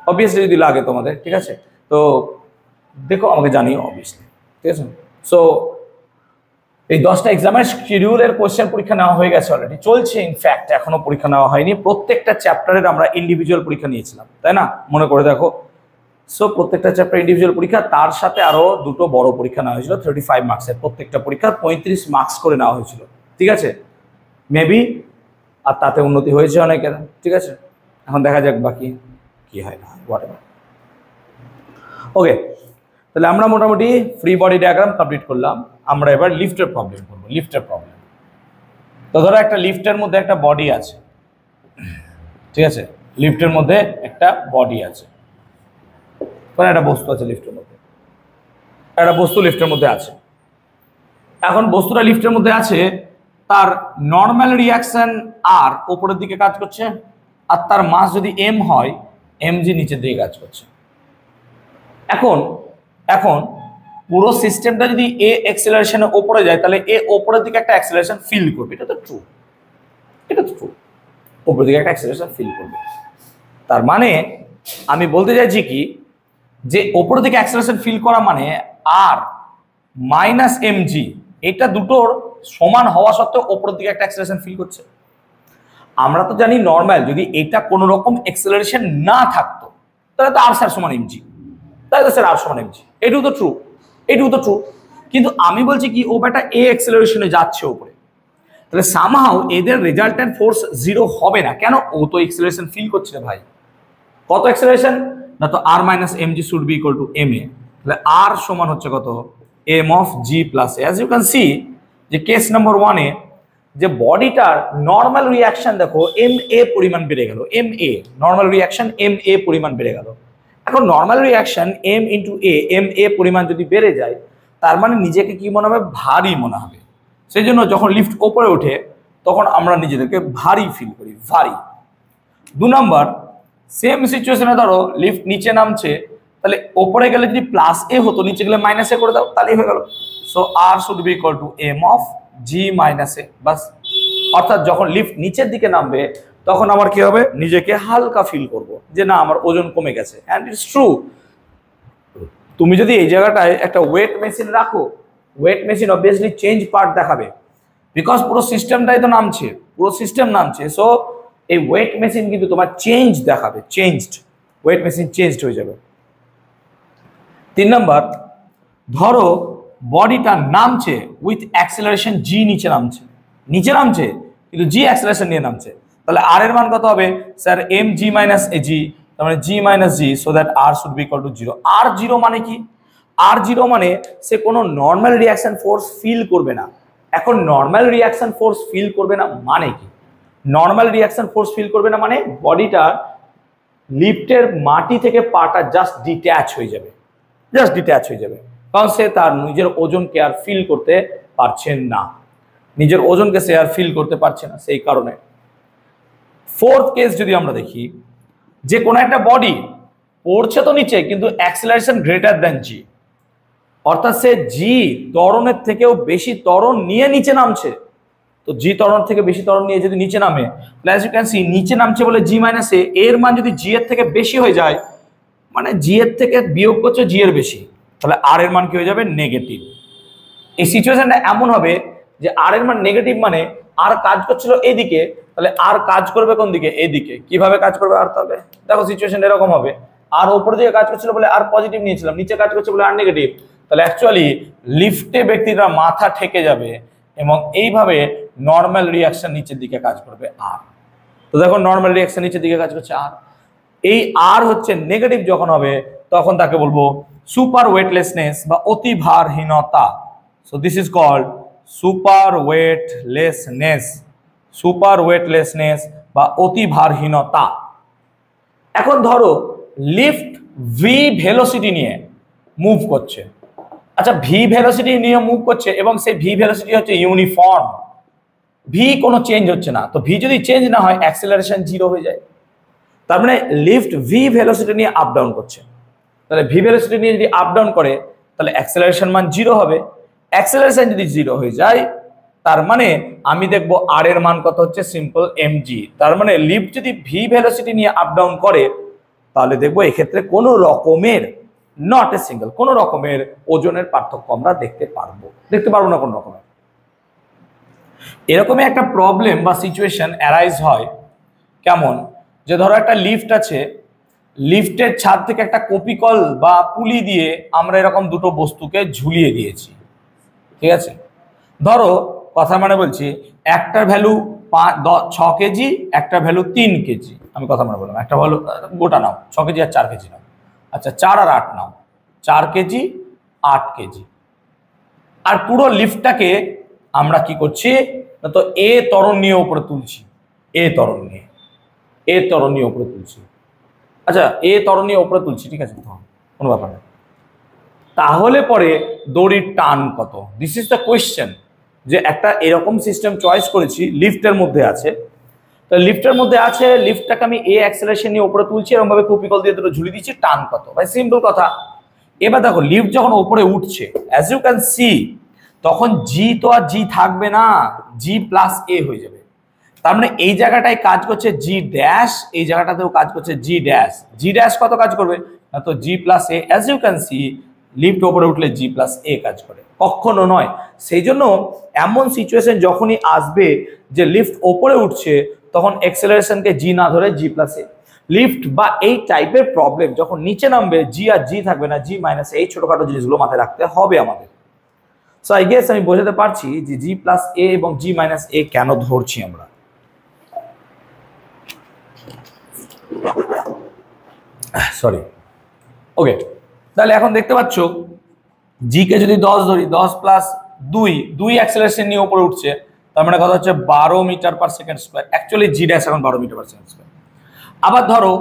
[SPEAKER 1] অবভিয়াসলি যদি লাগে তোমাদের, ঠিক আছে? তো দেখো আমাকে জানিও অবভিয়াসলি, ঠিক আছে? সো এই 10টা এক্সামের শিডিউলের কোশ্চেন পরীক্ষা নেওয়া হয়ে গেছে অলরেডি, চলছে। ইনফ্যাক্ট এখনো পরীক্ষা নেওয়া হয়নি। প্রত্যেকটা চ্যাপ্টারের আমরা ইন্ডিভিজুয়াল পরীক্ষা নিয়েছিলাম, তাই না? মনে করে দেখো। সো প্রত্যেকটা চ্যাপ্টার ইন্ডিভিজুয়াল পরীক্ষা, তার সাথে আরো দুটো বড় পরীক্ষা নেওয়া হয়েছিল 35 মার্কসের। প্রত্যেকটা পরীক্ষা 35 মার্কস করে নেওয়া হয়েছিল, ঠিক আছে? মেবি আর তাতে উন্নতি হয়েছে অনেকের, ঠিক আছে? এখন দেখা যাক বাকি কি হয় না, হোয়াটএভার। ওকে, তাহলে আমরা মোটামুটি ফ্রি বডি ডায়াগ্রাম কমপ্লিট করলাম। আমরা এবার লিফটের প্রবলেম করবো। লিফটের প্রবলেম, তো ধরো একটা লিফটের মধ্যে একটা বডি আছে, ঠিক আছে? লিফটের মধ্যে একটা বডি আছে, মানে একটা বস্তু আছে লিফটের মধ্যে, একটা বস্তু লিফটের মধ্যে আছে। এখন বস্তুটা লিফটের মধ্যে আছে, তার নর্মাল রিয়াকশন আর উপরের দিকে কাজ করছে, আর তার মাস যদি এম হয়, এমজি নিচের দিকে কাজ করছে। এখন এখন পুরো সিস্টেমটা যদি এ অ্যাক্সেলারেশনের উপরে যায়, তাহলে এ উপরের দিকে একটা অ্যাক্সেলারেশন ফিল করবে। এটা তো ট্রু, এটা তো ট্রু, উপরের দিকে একটা অ্যাক্সেলারেশন ফিল করবে। তার মানে আমি বলতে চাইছি কি, যে উপরের দিকে অ্যাক্সেলারেশন ফিল করা মানে আর মাইনাস এমজি, এটা দুটোর সমান হওয়া সত্ত্বেও উপরের দিকে একটা অ্যাক্সেলারেশন ফিল করছে। আমরা তো জানি নর্মাল যদি এটা কোনো রকম অ্যাক্সেলারেশন না থাকতো, তাহলে তো আর স্যার সমান এমজি, তাহলে তো স্যার আর সমান এমজি। এটুকু তো ট্রু, এটুকু তো ট্রু। কিন্তু আমি বলছি কি, ও ব্যাটা এ অ্যাক্সেলারেশনে যাচ্ছে উপরে, তাহলে সামহাউ এদের রেজাল্টেন্ট ফোর্স 0 হবে না। কেন? ও তো অ্যাক্সেলারেশন ফিল করছে ভাই। কত অ্যাক্সেলারেশন না, তো R minus M G should be equal to M A. তাহলে আর সমান হচ্ছে কত? M of G plus A. As you can see যে কেস নাম্বার 1 এ যে বডিটার নর্মাল রিয়াকশন দেখো এম এ পরিমাণ বেড়ে গেল, M A normal reaction M A পরিমাণ বেড়ে গেল। এখন normal reaction M into A, M A পরিমাণ যদি বেড়ে যায়, তার মানে নিজেকে কি মনে হবে? ভারী মনে হবে। সেই জন্য যখন লিফট ওপরে ওঠে তখন আমরা নিজেদেরকে ভারী ফিল করি, ভারী। 2 নম্বর, সেম সিচুয়েশনে ধরো লিফট নিচে নামছে, তাহলে ওপরে গেলে যদি প্লাস এ হতো, নিচে গেলে মাইনাস এ করে দাও, তাহলেই হয়ে গেল। So R should be equal to M of G minus A, বাস। অর্থাৎ যখন লিফট নিচের দিকে নামবে তখন আমার কি হবে? নিজেকে হালকা ফিল করব, যে না আমার ওজন কমে গেছে। And it's true. তুমি যদি এই জায়গাটায় একটা ওয়েট মেশিন রাখো, weight machine obviously change part দেখাবে, বিকজ পুরো সিস্টেমটাই তো নামছে, পুরো সিস্টেম নামছে। সো এই ওয়েট মেশিন কিন্তু তোমার চেঞ্জ দেখাবে, চেঞ্জড, ওয়েট মেশিন চেঞ্জড হয়ে যাবে। 3 নম্বর, ধরো বডিটা নামছে উইথ অ্যাক্সেলারেশন জি, নিচে নামছে, নিচে নামছে কিন্তু জি অ্যাক্সেলারেশন নিয়ে নামছে, তাহলে আর এর মান কত হবে? Sir M G minus A G, তার মানে G minus G, so that R should be equal to 0। আর 0 মানে কি? আর 0 মানে সে কোনো নর্মাল রিয়াকশন ফোর্স ফিল করবে না। এখন নর্মাল রিয়াকশন ফোর্স ফিল করবে না মানে কি? নর্মাল রিয়াকশন ফোর্স ফিল করবে না মানে বডিটা লিফটের মাটি থেকে পাটা জাস্ট ডিট্যাচ হয়ে যাবে, জাস্ট ডিট্যাচ হয়ে যাবে, কারণ সে তার নিজের ওজনকে আর ফিল করতে পারছেন না, নিজের ওজনকে সে আর ফিল করতে পারছে না। সেই কারণে 4th কেস যদি আমরা দেখি, যে কোনো একটা বডি পড়ছে তো নিচে, কিন্তু অ্যাক্সেলারেশন গ্রেটার দ্যান জি, অর্থাৎ সে জি ত্বরণের থেকেও বেশি ত্বরণ নিয়ে নিচে নামছে। তো জি ত্বরণ থেকে বেশি ত্বরণ নিয়ে যদি নিচে নামে, অ্যাজ ইউ ক্যান সি নিচে নামছে বলে জি মাইনাস এ, এর মান যদি জি এর থেকে বেশি হয়ে যায়, মানে জি এর থেকে বিয়োগ করছে জি এর বেশি, তাহলে আর এর মান কি হয়ে যাবে? নেগেটিভ। এই সিচুয়েশনটা এমন হবে যে আর এর মান নেগেটিভ মানে আর কাজ করছিল এদিকে, তাহলে আর কাজ করবে কোন দিকে? এদিকে। কিভাবে কাজ করবে আর? তাহলে দেখো সিচুয়েশন এরকম হবে, আর উপর দিকে কাজ করছিল বলে আর পজিটিভ নিয়েছিলাম, নিচে কাজ করছে বলে আর নেগেটিভ, তাহলে অ্যাকচুয়ালি লিফটে ব্যক্তিরা মাথা ঠেকে যাবে এবং এইভাবে নর্মাল রিয়াকশন নিচের দিকে কাজ করবে আর। তো দেখো নর্মাল রিয়াকশন নিচের দিকে কাজ করছে আর, এই আর হচ্ছে নেগেটিভ যখন হবে তখন তাকে বলবো সুপার ওয়েটলেসনেস বা অতি ভারহীনতা। So this is called super weightlessness, super weightlessness বা অতি ভারহীনতা। এখন ধরো লিফট ভি ভেলোসিটি নিয়ে মুভ করছে, আচ্ছা ভি ভেলোসিটি নিয়ে মুভ করছে এবং সেই ভি ভেলোসিটি হচ্ছে ইউনিফর্ম, ভি কোনো চেঞ্জ হচ্ছে না। তো ভি যদি চেঞ্জ না হয় অ্যাক্সেলারেশন 0 হয়ে যায়। তার মানে লিফট ভি ভেলোসিটি নিয়ে আপ ডাউন করছে, তাহলে ভি ভেলোসিটি নিয়ে যদি আপ ডাউন করে তাহলে অ্যাক্সেলারেশন মান 0 হবে। অ্যাক্সেলারেশন যদি 0 হয়ে যায় তার মানে আমি দেখবো আর এর মান কত হচ্ছে? Simple MG. তার মানে লিফট যদি ভি ভেলোসিটি নিয়ে আপ ডাউন করে তাহলে দেখবো এক্ষেত্রে কোনো রকমের, নট এ সিঙ্গেল, কোনো রকমের ওজনের পার্থক্য আমরা দেখতে পারবো না কোনো রকমের। এরকমই একটা প্রবলেম বা সিচুয়েশন অ্যারাইজ হয় কেমন, যে ধরো একটা লিফট আছে, লিফটের ছাদ থেকে একটা কপিকল বা পুলি দিয়ে আমরা এরকম দুটো বস্তুকে ঝুলিয়ে দিয়েছি, ঠিক আছে। ধরো কথা মানে বলছি, একটার ভ্যালু 6 কেজি, একটা ভ্যালু 3 কেজি, আমি কথা মানে বললাম, একটা ভ্যালু গোটা নাও 6 কেজি আর 4 কেজি নাও, আচ্ছা 4 আর 8 নাও, 4 কেজি 8 কেজি। আর পুরো লিফটটাকে আমরা কি করছি না, তো এ ত্বরণ নিয়ে উপরে তুলছি, এ ত্বরণ নিয়ে উপরে তুলছি, আচ্ছা এ ত্বরণ নিয়ে উপরে তুলছি, ঠিক আছে, কোনো ব্যাপার না। তাহলে পরে দড়ির টান কত? This is the question. যে একটা এরকম সিস্টেম চয়েস করেছি, লিফটের মধ্যে আছে, তো লিফটের মধ্যে আছে, লিফটটাকে আমি এ অ্যাক্সেলারেশন নিয়ে উপরে তুলছি, এরকম ভাবে কপিকল দিয়ে দুটো ঝুলি দিচ্ছি, টান কত? ভাই সিম্পল কথা। এবার দেখো লিফট যখন উপরে উঠছে, অ্যাজ ইউ ক্যান সি, তখন জি তো আর জি থাকবে না, জি প্লাস এ হয়ে যাবে। তার মানে এই জায়গাটায় কাজ করছে জি ড্যাশ, এই জায়গাটাতেও কাজ করছে জি ড্যাশ। জি ড্যাশ কত কাজ করবে না, তো g plus A, as you can see lift উপরে উঠলে জি প্লাস এ কাজ করে, কখনো নয়। সেই জন্য এমন সিচুয়েশন যখনই আসবে যে লিফট ওপরে উঠছে, তখন অ্যাক্সেলারেশনকে জি না ধরে জি প্লাস এ। লিফট বা এই টাইপের প্রবলেম যখন নিচে নামবে, জি আর জি থাকবে না, জি মাইনাস, এই ছোটখাটো জিনিসগুলো মাথায় রাখতে হবে আমাদের। সো আই গেস আমি বোঝাতে পারছি যে জি প্লাস এ এবং জি মাইনাস এ কেন ধরছি আমরা। সরি, ওকে। তাহলে এখন দেখতে পাচ্ছ জি কে যদি 10 ধরি, 10 প্লাস 2 অ্যাক্সেলারেশন নিয়ে উপরে উঠছে, তার মানে কথা হচ্ছে 12 meter per second square. Actually G dash এখন 12 মিটার পার সেকেন্ড স্কোয়ার। আবার ধরো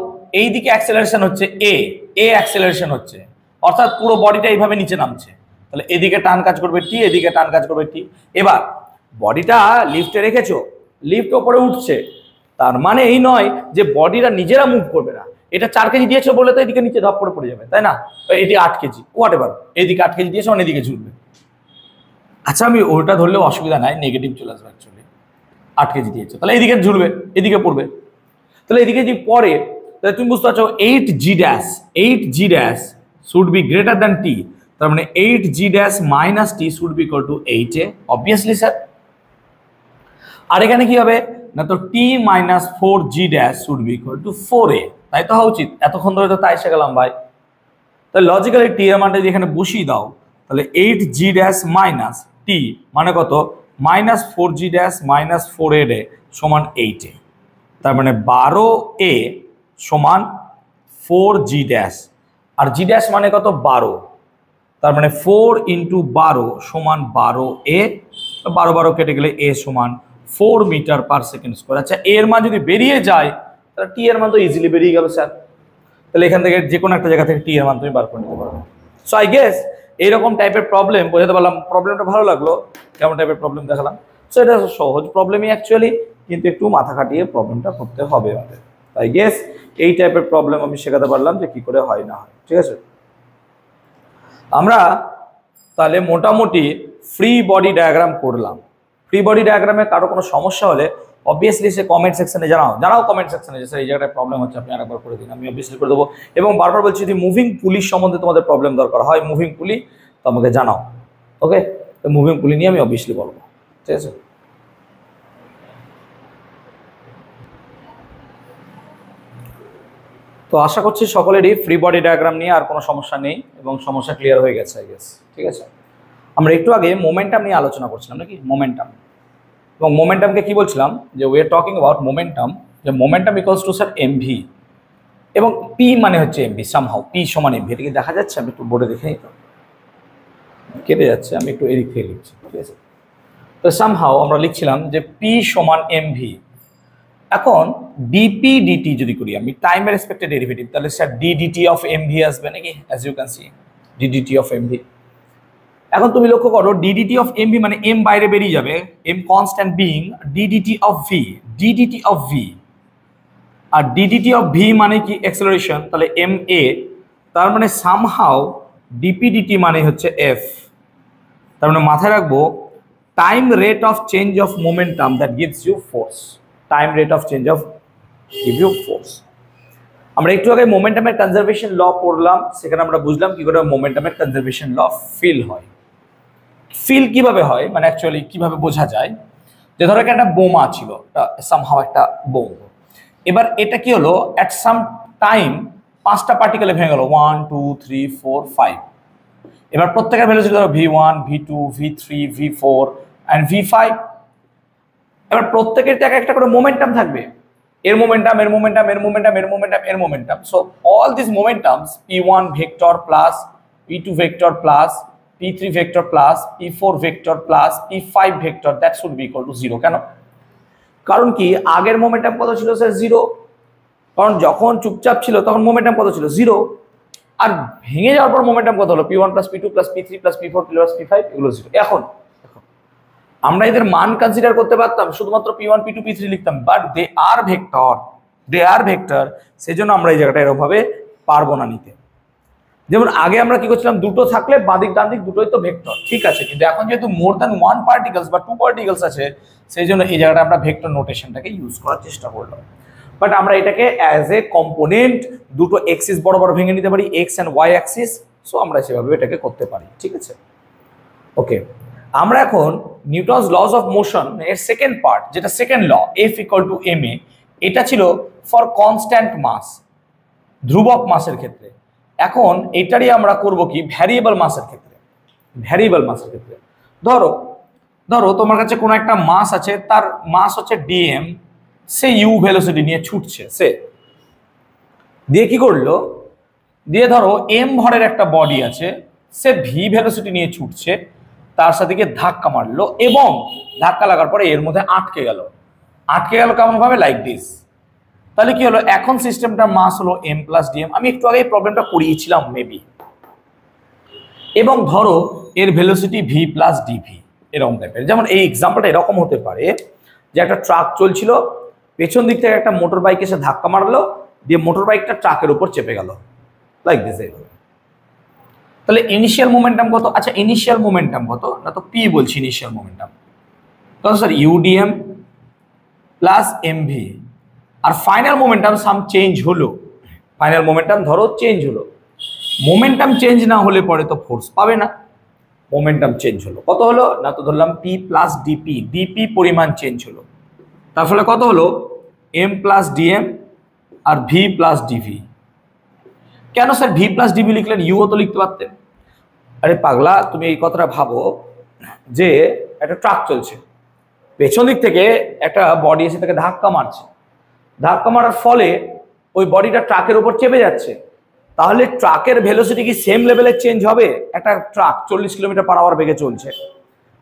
[SPEAKER 1] এইদিকে অ্যাক্সেলারেশন হচ্ছে এ অ্যাক্সেলারেশন হচ্ছে, অর্থাৎ পুরো বডিটা এইভাবে নিচে নামছে, তাহলে এদিকে টান কাজ করবে টি, এদিকে টান কাজ করবে টি। এবার বডিটা লিফটে রেখেছো, লিফট ওপরে উঠছে, তার মানে এই নয় যে বডিটা নিজেরা মুভ করবে না। এটা 4 কেজি দিয়েছে বলে তো এদিকে নিচে ধপ করে পড়ে যাবে, তাই না? এটি 8 কেজি, হোয়াট এভার, এদিকে 8 কেজি দিয়েছে, মানে এদিকে ঝুলবে। আচ্ছা আমি ওটা ধরলেও অসুবিধা নাই, নেগেটিভ চলে আসবে। অ্যাকচুয়ালি 8 কেজি দিয়েছে, তাহলে এদিকে ঝুলবে, এদিকে পড়বে। তাহলে এদিকে যদি পড়ে, তাহলে তুমি বুঝতে পারছো 8g dash should be greater than T, তার মানে 8g dash minus T should be equal to 8a, obviously sir. আর এখানে কি হবে না, তো T minus 4g dash should be equal to 4a, তাই তো হওয়া উচিত। এতক্ষণ ধরে তো তাই এসে গেলাম ভাই। তাহলে লজিক্যালি টি এর মানটা যদি এখানে বসিয়ে দাও, তাহলে 8g dash মাইনাস টি মানে কত, minus 4g dash minus 4a সমান 8a, তার মানে 12a সমান 4g dash, আর g dash মানে কত 12, তার মানে 4 ইন্টু 12 সমান 12a, 12 কেটে গেলে a সমান 4 মিটার পার সেকেন্ড স্কোয়ার। আচ্ছা এর মান যদি বেরিয়ে যায়, তাহলে টি এর মান তো ইজিলি বেরিয়ে গেল স্যার। তাহলে এখান থেকে যে কোনো একটা জায়গা থেকে টি এর মান তুমি বার করে নিতে পারবে। সো আই গেস এইরকম টাইপের প্রবলেম বোঝাতে পারলাম। প্রবলেমটা ভালো লাগলো, কেমন টাইপের প্রবলেম দেখালাম। সো এটা সহজ প্রবলেমই অ্যাকচুয়ালি, কিন্তু একটু মাথা খাটিয়ে প্রবলেমটা করতে হবে আমাদের। তাই গেস এই টাইপের প্রবলেম আমি শেখাতে পারলাম যে কি করে হয় না হয়, ঠিক আছে। আমরা তাহলে মোটামুটি ফ্রি বডি ডায়াগ্রাম করলাম। ফ্রি বডি ডায়াগ্রামে কারো কোনো সমস্যা হলে অবভিয়াসলি সে কমেন্ট সেকশনে জানাও কমেন্ট সেকশনে যে স্যার এই জায়গাটায় প্রবলেম হচ্ছে, আপনি আরেকবার করে দিন, আমি অবভিয়াসলি করে দেবো। এবং বারবার বলছি যদি মুভিং পুলিশ সম্বন্ধে তোমাদের প্রবলেম দরকার হয়, মুভিং পুলি তো আমাকে জানাও, ওকে। তো মুভিং পুলি নিয়ে আমি অবভিয়াসলি বলবো, ঠিক আছে। তো আশা করছি সকলেরই ফ্রি বডি ডায়াগ্রাম নিয়ে আর কোনো সমস্যা নেই এবং সমস্যা ক্লিয়ার হয়ে গেছে আই গেস, ঠিক আছে। আমরা একটু আগে মোমেন্টাম নিয়ে আলোচনা করছিলাম নাকি, মোমেন্টাম। এবং মোমেন্টামকে কি বলছিলাম যে we are talking about momentum, যে momentum equals to sir MV, এবং পি মানে হচ্ছে এমভি, সামহাউ পি সমান এমভি। এটা কি দেখা যাচ্ছে? আমি একটু বোর্ডে দেখে নিই, তো কেটে যাচ্ছে, আমি একটু এদিক থেকে লিখছি, ঠিক আছে। তো সামহাউ আমরা লিখছিলাম যে পি সমান এমভি। এখন ডিপি ডিটি যদি করি আমি টাইমের রেসপেক্টে ডেরিভেটিভ, তাহলে স্যার ডিডিটি অফ এমভি আসবে নাকি, as you can see d d t of m v. এখন তুমি লক্ষ্য করো ডিডিটি অফ এমভি মানে এম বাইরে বেরিয়ে যাবে, m constant being, d d t of v, আর ডিডিটি অফ ভি মানে কি অ্যাক্সেলারেশন, তাহলে এম এ, তার মানে সামহাউ ডিপি ডিটি মানে হচ্ছে এফ। তার মানে মাথায় রাখবো time rate of change of momentum that gives you force, time rate of change of give you force. আমরা একটু আগে মোমেন্টামের কনজারভেশন ল পড়লাম, সেখানে আমরা বুঝলাম কি করে মোমেন্টামের কনজারভেশন ল ফিল হয়। ফিল কিভাবে হয় মানে অ্যাকচুয়ালি কিভাবে বোঝা যায়, যে ধরো একটা বোমা ছিল, সামহাও একটা বোম, এবার এটা কি হলো অ্যাট সাম টাইম 5টা পার্টিকেলে ভেঙে গেল 1 2 3 4 5। এবার প্রত্যেকের ভ্যালুসিটি ধরো v1 v2 v3 v4 and v5। এবার প্রত্যেকের এক একটা করে মোমেন্টাম থাকবে, এর মোমেন্টাম এর মোমেন্টাম এর মোমেন্টাম এর মোমেন্টাম এর momentum. So all this momentums p1 vector plus p2 vector plus p3 vector plus p4 vector plus p5 vector that should be equal to 0। কেন? কারণ কি আগের মোমেন্টাম কত ছিল স্যার? 0। কারণ যখন চুপচাপ ছিল তখন মোমেন্টাম কত ছিল? 0। আর ভেঙে যাওয়ার পর মোমেন্টাম কত হলো? p1 plus p2 plus p3 plus p4 plus p5 এগুলো 0। এখন আমরা এদের মান কনসিডার করতে পারতাম, শুধুমাত্র p1 p2 p3 লিখতাম, বাট দে আর ভেক্টর, সেজন্য আমরা এই জায়গাটা এরকম ভাবে পারবো না নিতে। যেমন আগে আমরা কি করছিলাম, দুটো থাকলে বাদিক ডান দিক দুটোই তো ভেক্টর, ঠিক আছে, কিন্তু এখন যেহেতু মোর দ্যান 1 পার্টিকলস বা 2 পার্টিকলস আছে, সেই জন্য এই জায়গাটা আমরা ভেক্টর নোটেশনটাকে ইউজ করার চেষ্টা করলাম। বাট আমরা এটাকে অ্যাজ এ কম্পোনেন্ট দুটো এক্সিস বড় বড় ভেঙে নিতে পারি, x and y axis. So আমরা সেভাবে এটাকে করতে পারি, ঠিক আছে। ওকে, আমরা এখন নিউটনস লস অফ মোশন এর সেকেন্ড পার্ট, যেটা second law F equal to ma, এটা ছিল ফর কনস্ট্যান্ট মাস, ধ্রুবক মাসের ক্ষেত্রে। এখন এটারই আমরা করব কি ভ্যারিয়েবল মাসের ক্ষেত্রে। ভ্যারিয়েবল মাসের ক্ষেত্রে ধরো তোমার কাছে কোনো একটা মাস আছে, তার মাস হচ্ছে dm, সে ইউ ভেলোসিটি নিয়ে ছুটছে, সে দিয়ে কি করলো, দিয়ে ধরো m ভরের একটা বডি আছে, সে ভি ভেলোসিটি নিয়ে ছুটছে, তার সাথে গিয়ে ধাক্কা মারলো এবং ধাক্কা লাগার পরে এর মধ্যে আটকে গেল কেমন ভাবে? Like this. তাহলে কি হলো, এখন সিস্টেমটার মাস হলো m প্লাস dm। আমি একটু আগে প্রবলেমটা করিয়েছিলাম মেবি। এবং ধরো এর ভেলোসিটি v প্লাস ডিভি, এরকম টাইপের। যেমন এই এক্সাম্পলটা এরকম হতে পারে যে একটা ট্রাক চলছিল, পেছন দিক থেকে একটা মোটর বাইক এসে ধাক্কা মারলো, দিয়ে মোটর বাইকটা ট্রাকের উপর চেপে গেল, লাইক দিস। এইভাবে তাহলে ইনিশিয়াল মোমেন্টাম কত? আচ্ছা ইনিশিয়াল মোমেন্টাম কত না, তো পি বলছি ইনিশিয়াল মোমেন্টাম কত স্যার? UDM plus MV. আর ফাইনাল মোমেন্টাম সাম চেঞ্জ হলো, ফাইনাল মোমেন্টাম ধরো চেঞ্জ হলো। মোমেন্টাম চেঞ্জ না হলে পরে তো ফোর্স পাবে না। মোমেন্টাম চেঞ্জ হলো, কত হলো না, তো ধরলাম পি প্লাস ডিপি, ডিপি পরিমাণ চেঞ্জ হলো, তার ফলে কত হলো এম প্লাস ডিএম আর ভি প্লাস ডিভি। কেন স্যার ভি প্লাস ডিভি লিখলেন? ইউও তো লিখতে পারতেন। আরে পাগলা, তুমি এই কথাটা ভাবো যে একটা ট্রাক চলছে, পেছন দিক থেকে একটা বডি এসে তাকে ধাক্কা মারছে, ধাক্কা মারার ফলে ওই বডিটা ট্রাকের উপর চেপে যাচ্ছে, তাহলে ট্রাকের ভেলোসিটি কি সেম লেভেলের চেঞ্জ হবে? একটা ট্রাক 40 কিলোমিটার/আওয়ার বেগে চলছে,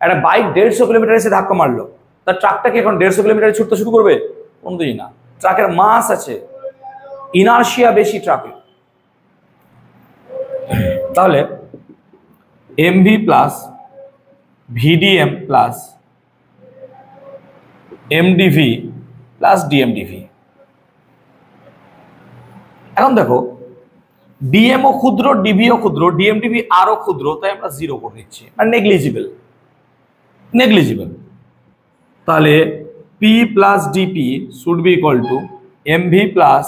[SPEAKER 1] একটা বাইক 150 কিলোমিটার এসে ধাক্কা মারলো, তার ট্রাকটা কি এখন 150 কিলোমিটারে ছুটতে শুরু করবে? কোনদিনই না। ট্রাকের মাস আছে, ইনার্শিয়া বেশি ট্রাকের। তাহলে MV plus VDM plus MDV plus DMDV. এখন দেখো ডিএমও ক্ষুদ্র, ডিভিও ক্ষুদ্র, ডিএমডিভি আরো ক্ষুদ্র, তাই আমরা 0 করে দিচ্ছি, মানে নেগলিজিবল। তাহলে P plus DP should be equal to MV plus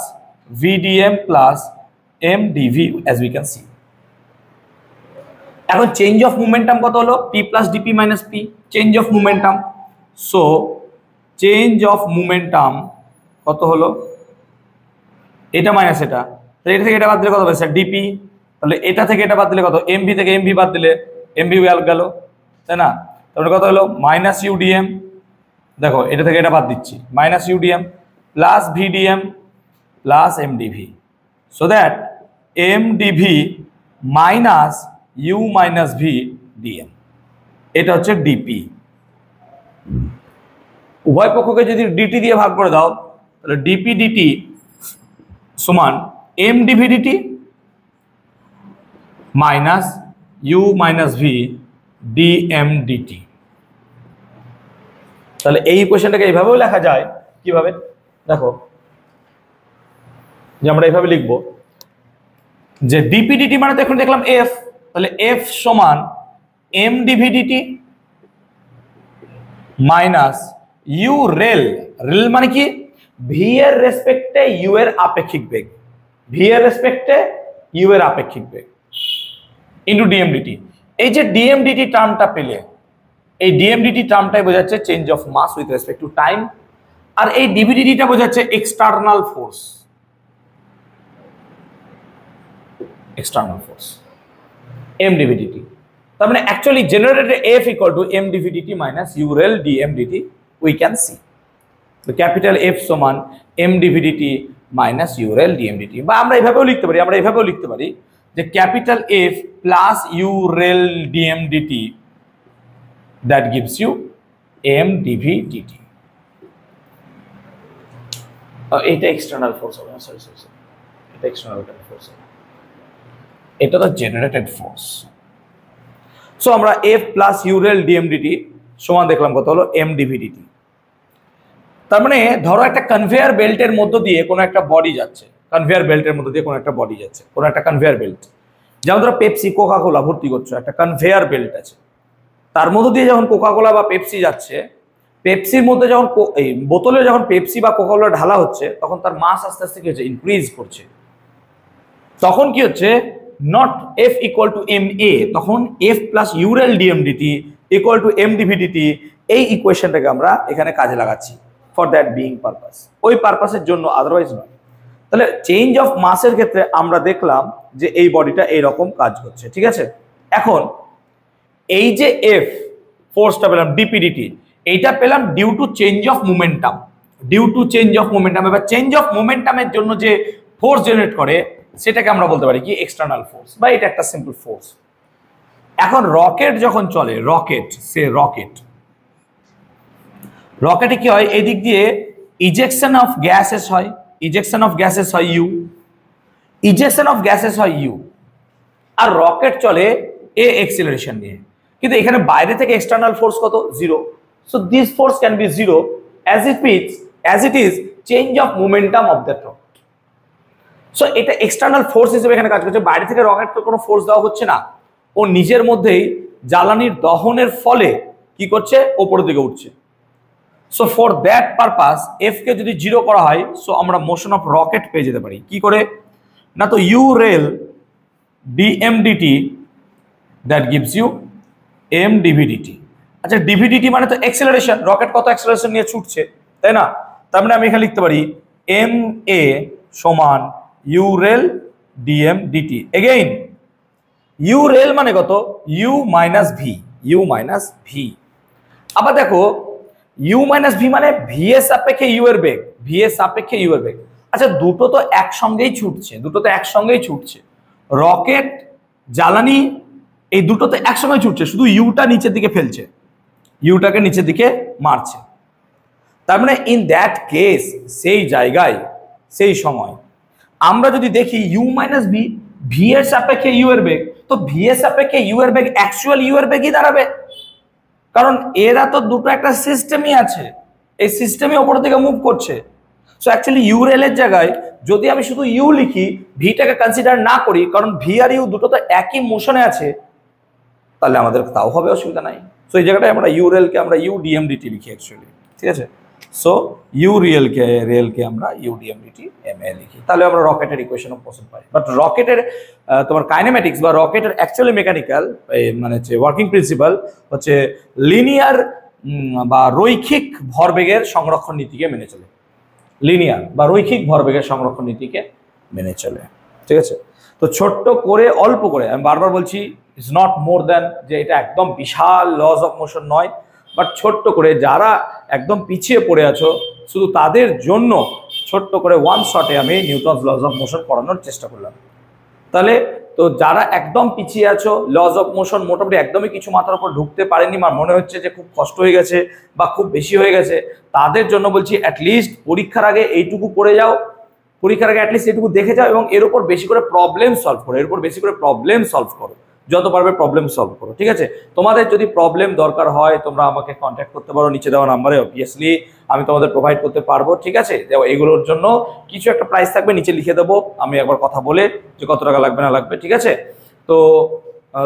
[SPEAKER 1] VDM plus MDV as we can see. এখন চেঞ্জ অফ মোমেন্টাম কত হলো? P plus DP minus P, change of momentum. So change of momentum কত হলো? এটা minus এটা, তাহলে এটা থেকে এটা বাদ দিলে কত হবে স্যার? ডিপি। তাহলে এটা থেকে এটা বাদ দিলে কত? এমভি থেকে এমভি বাদ দিলে এমভি গেল, তাই না? তাহলে কত হলো? মাইনাস ইউডিএম, দেখো এটা থেকে এটা বাদ দিচ্ছি, minus UDM plus VDM plus MDV, so that MDV minus you minus V DM, এটা হচ্ছে ডিপি। উভয় পক্ষকে যদি ডিটি দিয়ে ভাগ করে দাও, তাহলে ডিপি ডিটি সমান m d v d t minus you minus V d m d t. তাহলে এই ইকুয়েশনটাকে এইভাবেও লেখা যায়। কিভাবে? দেখো, যে আমরা এইভাবে লিখবো যে ডিপি ডিটি মানে তো এখন দেখলাম এফ, তাহলে এফ সমান m d v d t minus you rel, rel মানে কি? ভি এর রেসপেক্টে ইউ এর আপেক্ষিক বেগ, ভি এর রেসপেক্টে ইউ এর আপেক্ষিক বেগ ইনটু ডিএমডিটি। এই যে ডিএমডিটি টার্মটা পেলে, এই ডিএমডিটি টার্মটাই বোঝাচ্ছে change of mass with respect to time, আর এই ডিভিডিটিটা বোঝাচ্ছে external force, external force M DVDT. তার মানে actually generated F equal to M DVDT minus you rel DMDT we can see. তো ক্যাপিটাল এফ সমান M DVDT minus you rel DMDT, বা আমরা এভাবেও লিখতে পারি, যে capital F plus U rel DMDT that gives you M DVDT. এটা external force হবে, সরি এটা এক্সটার্নাল ফোর্স হবে, এটা তো জেনারেটেড ফোর্স। সো আমরা এফ প্লাস ইউ রেল ডিএমডিটি সমান দেখলাম কত হলো এম ডিভিডিটি। তার মানে ধরো একটা কনভেয়ার বেল্টের মধ্য দিয়ে কোনো একটা বডি যাচ্ছে, কোনো একটা কনভেয়ার বেল্ট, যেমন ধরো পেপসি কোকা কোলা ভর্তি করছো, একটা কনভেয়ার বেল্ট আছে, তার মধ্য দিয়ে যখন কোকা কোলা বা পেপসি যাচ্ছে, পেপসির মধ্যে যখন এই বোতলে যখন পেপসি বা কোকা কোলা ঢালা হচ্ছে, তখন তার মাস আস্তে আস্তে কি হচ্ছে, ইনক্রিজ করছে। তখন কি হচ্ছে, not F equal to M A, তখন F plus U rel DMDT equal to M DVDT, এই ইকুয়েশনটাকে আমরা এখানে কাজে লাগাচ্ছি ফর দ্যাট বিইং পারপাস, ওই পারপাসের জন্য, আদারওয়াইজ নয়। তাহলে চেঞ্জ অফ মাসের ক্ষেত্রে আমরা দেখলাম যে এই বডিটা এইরকম কাজ করছে, ঠিক আছে। এখন এই যে এফ ফোর্সটা পেলাম ডিপিডিটি, এইটা পেলাম due to change of momentum, এবার চেঞ্জ অফ মোমেন্টামের জন্য যে ফোর্স জেনারেট করে সেটাকে আমরা বলতে পারি কি, এক্সটার্নাল ফোর্স, বা এটা একটা সিম্পল ফোর্স। এখন রকেট যখন চলে, রকেটে কি হয়, এদিক দিয়ে ইজেকশন অফ গ্যাসেস হয়, ইউ, আর রকেট চলে এ এক্সিলারেশন নিয়ে, কিন্তু এখানে বাইরে থেকে এক্সটার্নাল ফোর্স কত, 0। So this force can be 0 as it is change of momentum of that rocket. So এটা এক্সটার্নাল ফোর্স হিসেবে এখানে কাজ করছে, বাইরে থেকে রকেটকে কোনো ফোর্স দেওয়া হচ্ছে না, ও নিজের মধ্যেই জ্বালানির দহনের ফলে কি করছে, ওপরের দিকে উঠছে। So for that purpose F কে যদি 0 করা হয়, সো আমরা মোশন অফ রকেট পেয়ে যেতে পারি কি করে, না তো U rel DMDT that gives you M DVDT. আচ্ছা, ডিভিডিটি মানে তো অ্যাক্সেলারেশন, রকেট কত অ্যাক্সেলারেশন নিয়ে ছুটছে, তাই না। তার মানে আমি এখানে লিখতে পারি এম এ সমান U rel DMDT. Again U rel মানে কত, ইউ মাইনাস ভি। আবার দেখো ইউ মাইনাস ভি মানে ভি এর সাপেক্ষে ইউ এর বেগ, আচ্ছা দুটো তো একসঙ্গেই ছুটছে, রকেট জ্বালানি এই দুটো তো একসঙ্গে ছুটছে, শুধু ইউটা নিচের দিকে ফেলছে, ইউটাকে নিচের দিকে মারছে। তার মানে ইন দ্যাট কেস, সেই জায়গায় সেই সময় আমরা যদি দেখি ইউ মাইনাস ভি, ভি এর সাপেক্ষে ইউ এর বেগ, তো ভি এর সাপেক্ষে ইউ এর বেগ অ্যাকচুয়াল ইউ এর বেগই দাঁড়াবে, কারণ এরা তো দুটো একটা সিস্টেমই আছে, এই সিস্টেমই ওপর থেকে মুভ করছে। সো অ্যাকচুয়ালি ইউ রেলের জায়গায় যদি আমি শুধু ইউ লিখি, ভিটাকে কনসিডার না করি, কারণ ভি আর ইউ দুটো তো একই মোশনে আছে, তাহলে আমাদের তাও হবে, অসুবিধা নাই। সো এই জায়গাটায় আমরা ইউ রেলকে আমরা ইউ ডিএমডিটি লিখি অ্যাকচুয়ালি, ঠিক আছে। সো ইউ রেলকে আমরা ইউ ডিএমডিটি এম এ লিখি, তাহলে আমরা রকেটের equation of motion pi. But রকেটের তোমার কাইনেমেটিক্স বা রকেটের অ্যাকচুয়ালি মেকানিক্যাল মানে হচ্ছে ওয়ার্কিং প্রিন্সিপাল হচ্ছে লিনিয়ার বা রৈখিক ভরবেগের সংরক্ষণ নীতিকে মেনে চলে, ঠিক আছে। তো ছোট্ট করে অল্প করে, আমি বারবার বলছি ইজ নট মোর দ্যান, যে এটা একদম বিশাল লজ অফ মোশন নয়, বাট ছোট্ট করে যারা একদম পিছিয়ে পড়ে আছো শুধু তাদের জন্য ছোট্ট করে ওয়ান শটে আমি নিউটনস লজ অফ মোশন পড়ানোর চেষ্টা করলাম। তাহলে তো যারা একদম পিছিয়ে আছো, লজ অফ মোশন মোটামুটি একদমই কিছু মাথার উপর ঢুকতে পারেনি, বা মনে হচ্ছে যে খুব কষ্ট হয়ে গেছে বা খুব বেশি হয়ে গেছে, তাদের জন্য বলছি অ্যাটলিস্ট পরীক্ষার আগে এইটুকু পড়ে যাও, অ্যাটলিস্ট এইটুকু দেখে যাও, এবং এর উপর বেশি করে প্রবলেম সলভ করো, যত পারবে প্রবলেম সলভ করো, ঠিক আছে। তোমাদের যদি প্রবলেম দরকার হয় তোমরা আমাকে কন্ট্যাক্ট করতে পারো নিচে দেওয়া নাম্বারে, অবভিয়াসলি আমি তোমাদের প্রোভাইড করতে পারবো, ঠিক আছে। এগুলোর জন্য কিছু একটা প্রাইস থাকবে, নিচে লিখে দেবো, আমি একবার কথা বলে যে কত টাকা লাগবে না লাগবে, ঠিক আছে। তো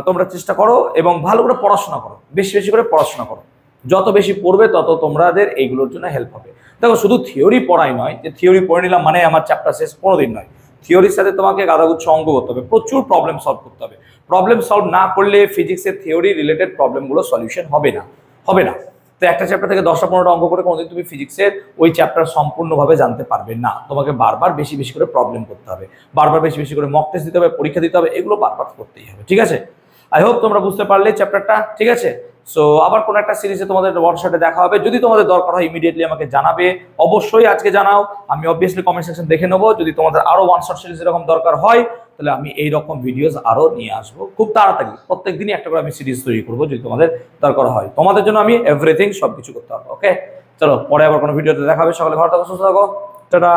[SPEAKER 1] তোমরা চেষ্টা করো এবং ভালো করে পড়াশোনা করো, বেশি করে পড়াশোনা করো, যত বেশি পড়বে তত তোমাদের এইগুলোর জন্য হেল্প হবে। দেখো শুধু থিওরি পড়াই নয়, যে থিওরি পড়ে নিলাম মানে আমার চ্যাপ্টার শেষ, কোনোদিন নয়। থিওরির সাথে তোমাকে গাদাগুচ্ছ অঙ্ক করতে হবে, প্রচুর প্রবলেম সলভ করতে হবে। প্রবলেম সলভ না করলে ফিজিক্সের থিওরি রিলেটেড প্রবলেমগুলো সলিউশন হবে না। হবে না। তো একটা চ্যাপ্টার থেকে 10টা 15টা অঙ্ক করে কোনোদিন তুমি ফিজিক্সের ওই চ্যাপ্টার সম্পূর্ণভাবে জানতে পারবে না। তোমাকে বারবার বেশি বেশি করে প্রবলেম করতে হবে, বারবার বেশি বেশি করে মক টেস্ট দিতে হবে, পরীক্ষা দিতে হবে, এগুলো বারবার করতেই হবে। ঠিক আছে, আই হোপ তোমরা বুঝতে পারলে চ্যাপ্টারটা। ঠিক আছে, সো আবার কোনো একটা সিরিজে তোমাদের ওয়ান শটে দেখা হবে। যদি তোমাদের দরকার হয় ইমিডিয়েটলি আমাকে জানাবে, অবশ্যই আজকে জানাও, আমি অবভিয়াসলি কমেন্ট সেকশন দেখে নেবো। যদি তোমাদের আরো ওয়ান শট সিরিজ এরকম দরকার হয় তাহলে আমি এইরকম ভিডিওস আরো নিয়ে আসবো খুব তাড়াতাড়ি। প্রত্যেকদিনই একটা করে আমি সিরিজ তৈরি করবো যদি তোমাদের দরকার হয়। তোমাদের জন্য আমি এভরিথিং সবকিছু করতে পারবো। ওকে, চলো পরে আবার কোনো ভিডিওতে দেখা হবে। সকালে ভালো থাকো, সুস্থ থাকো, টাটা।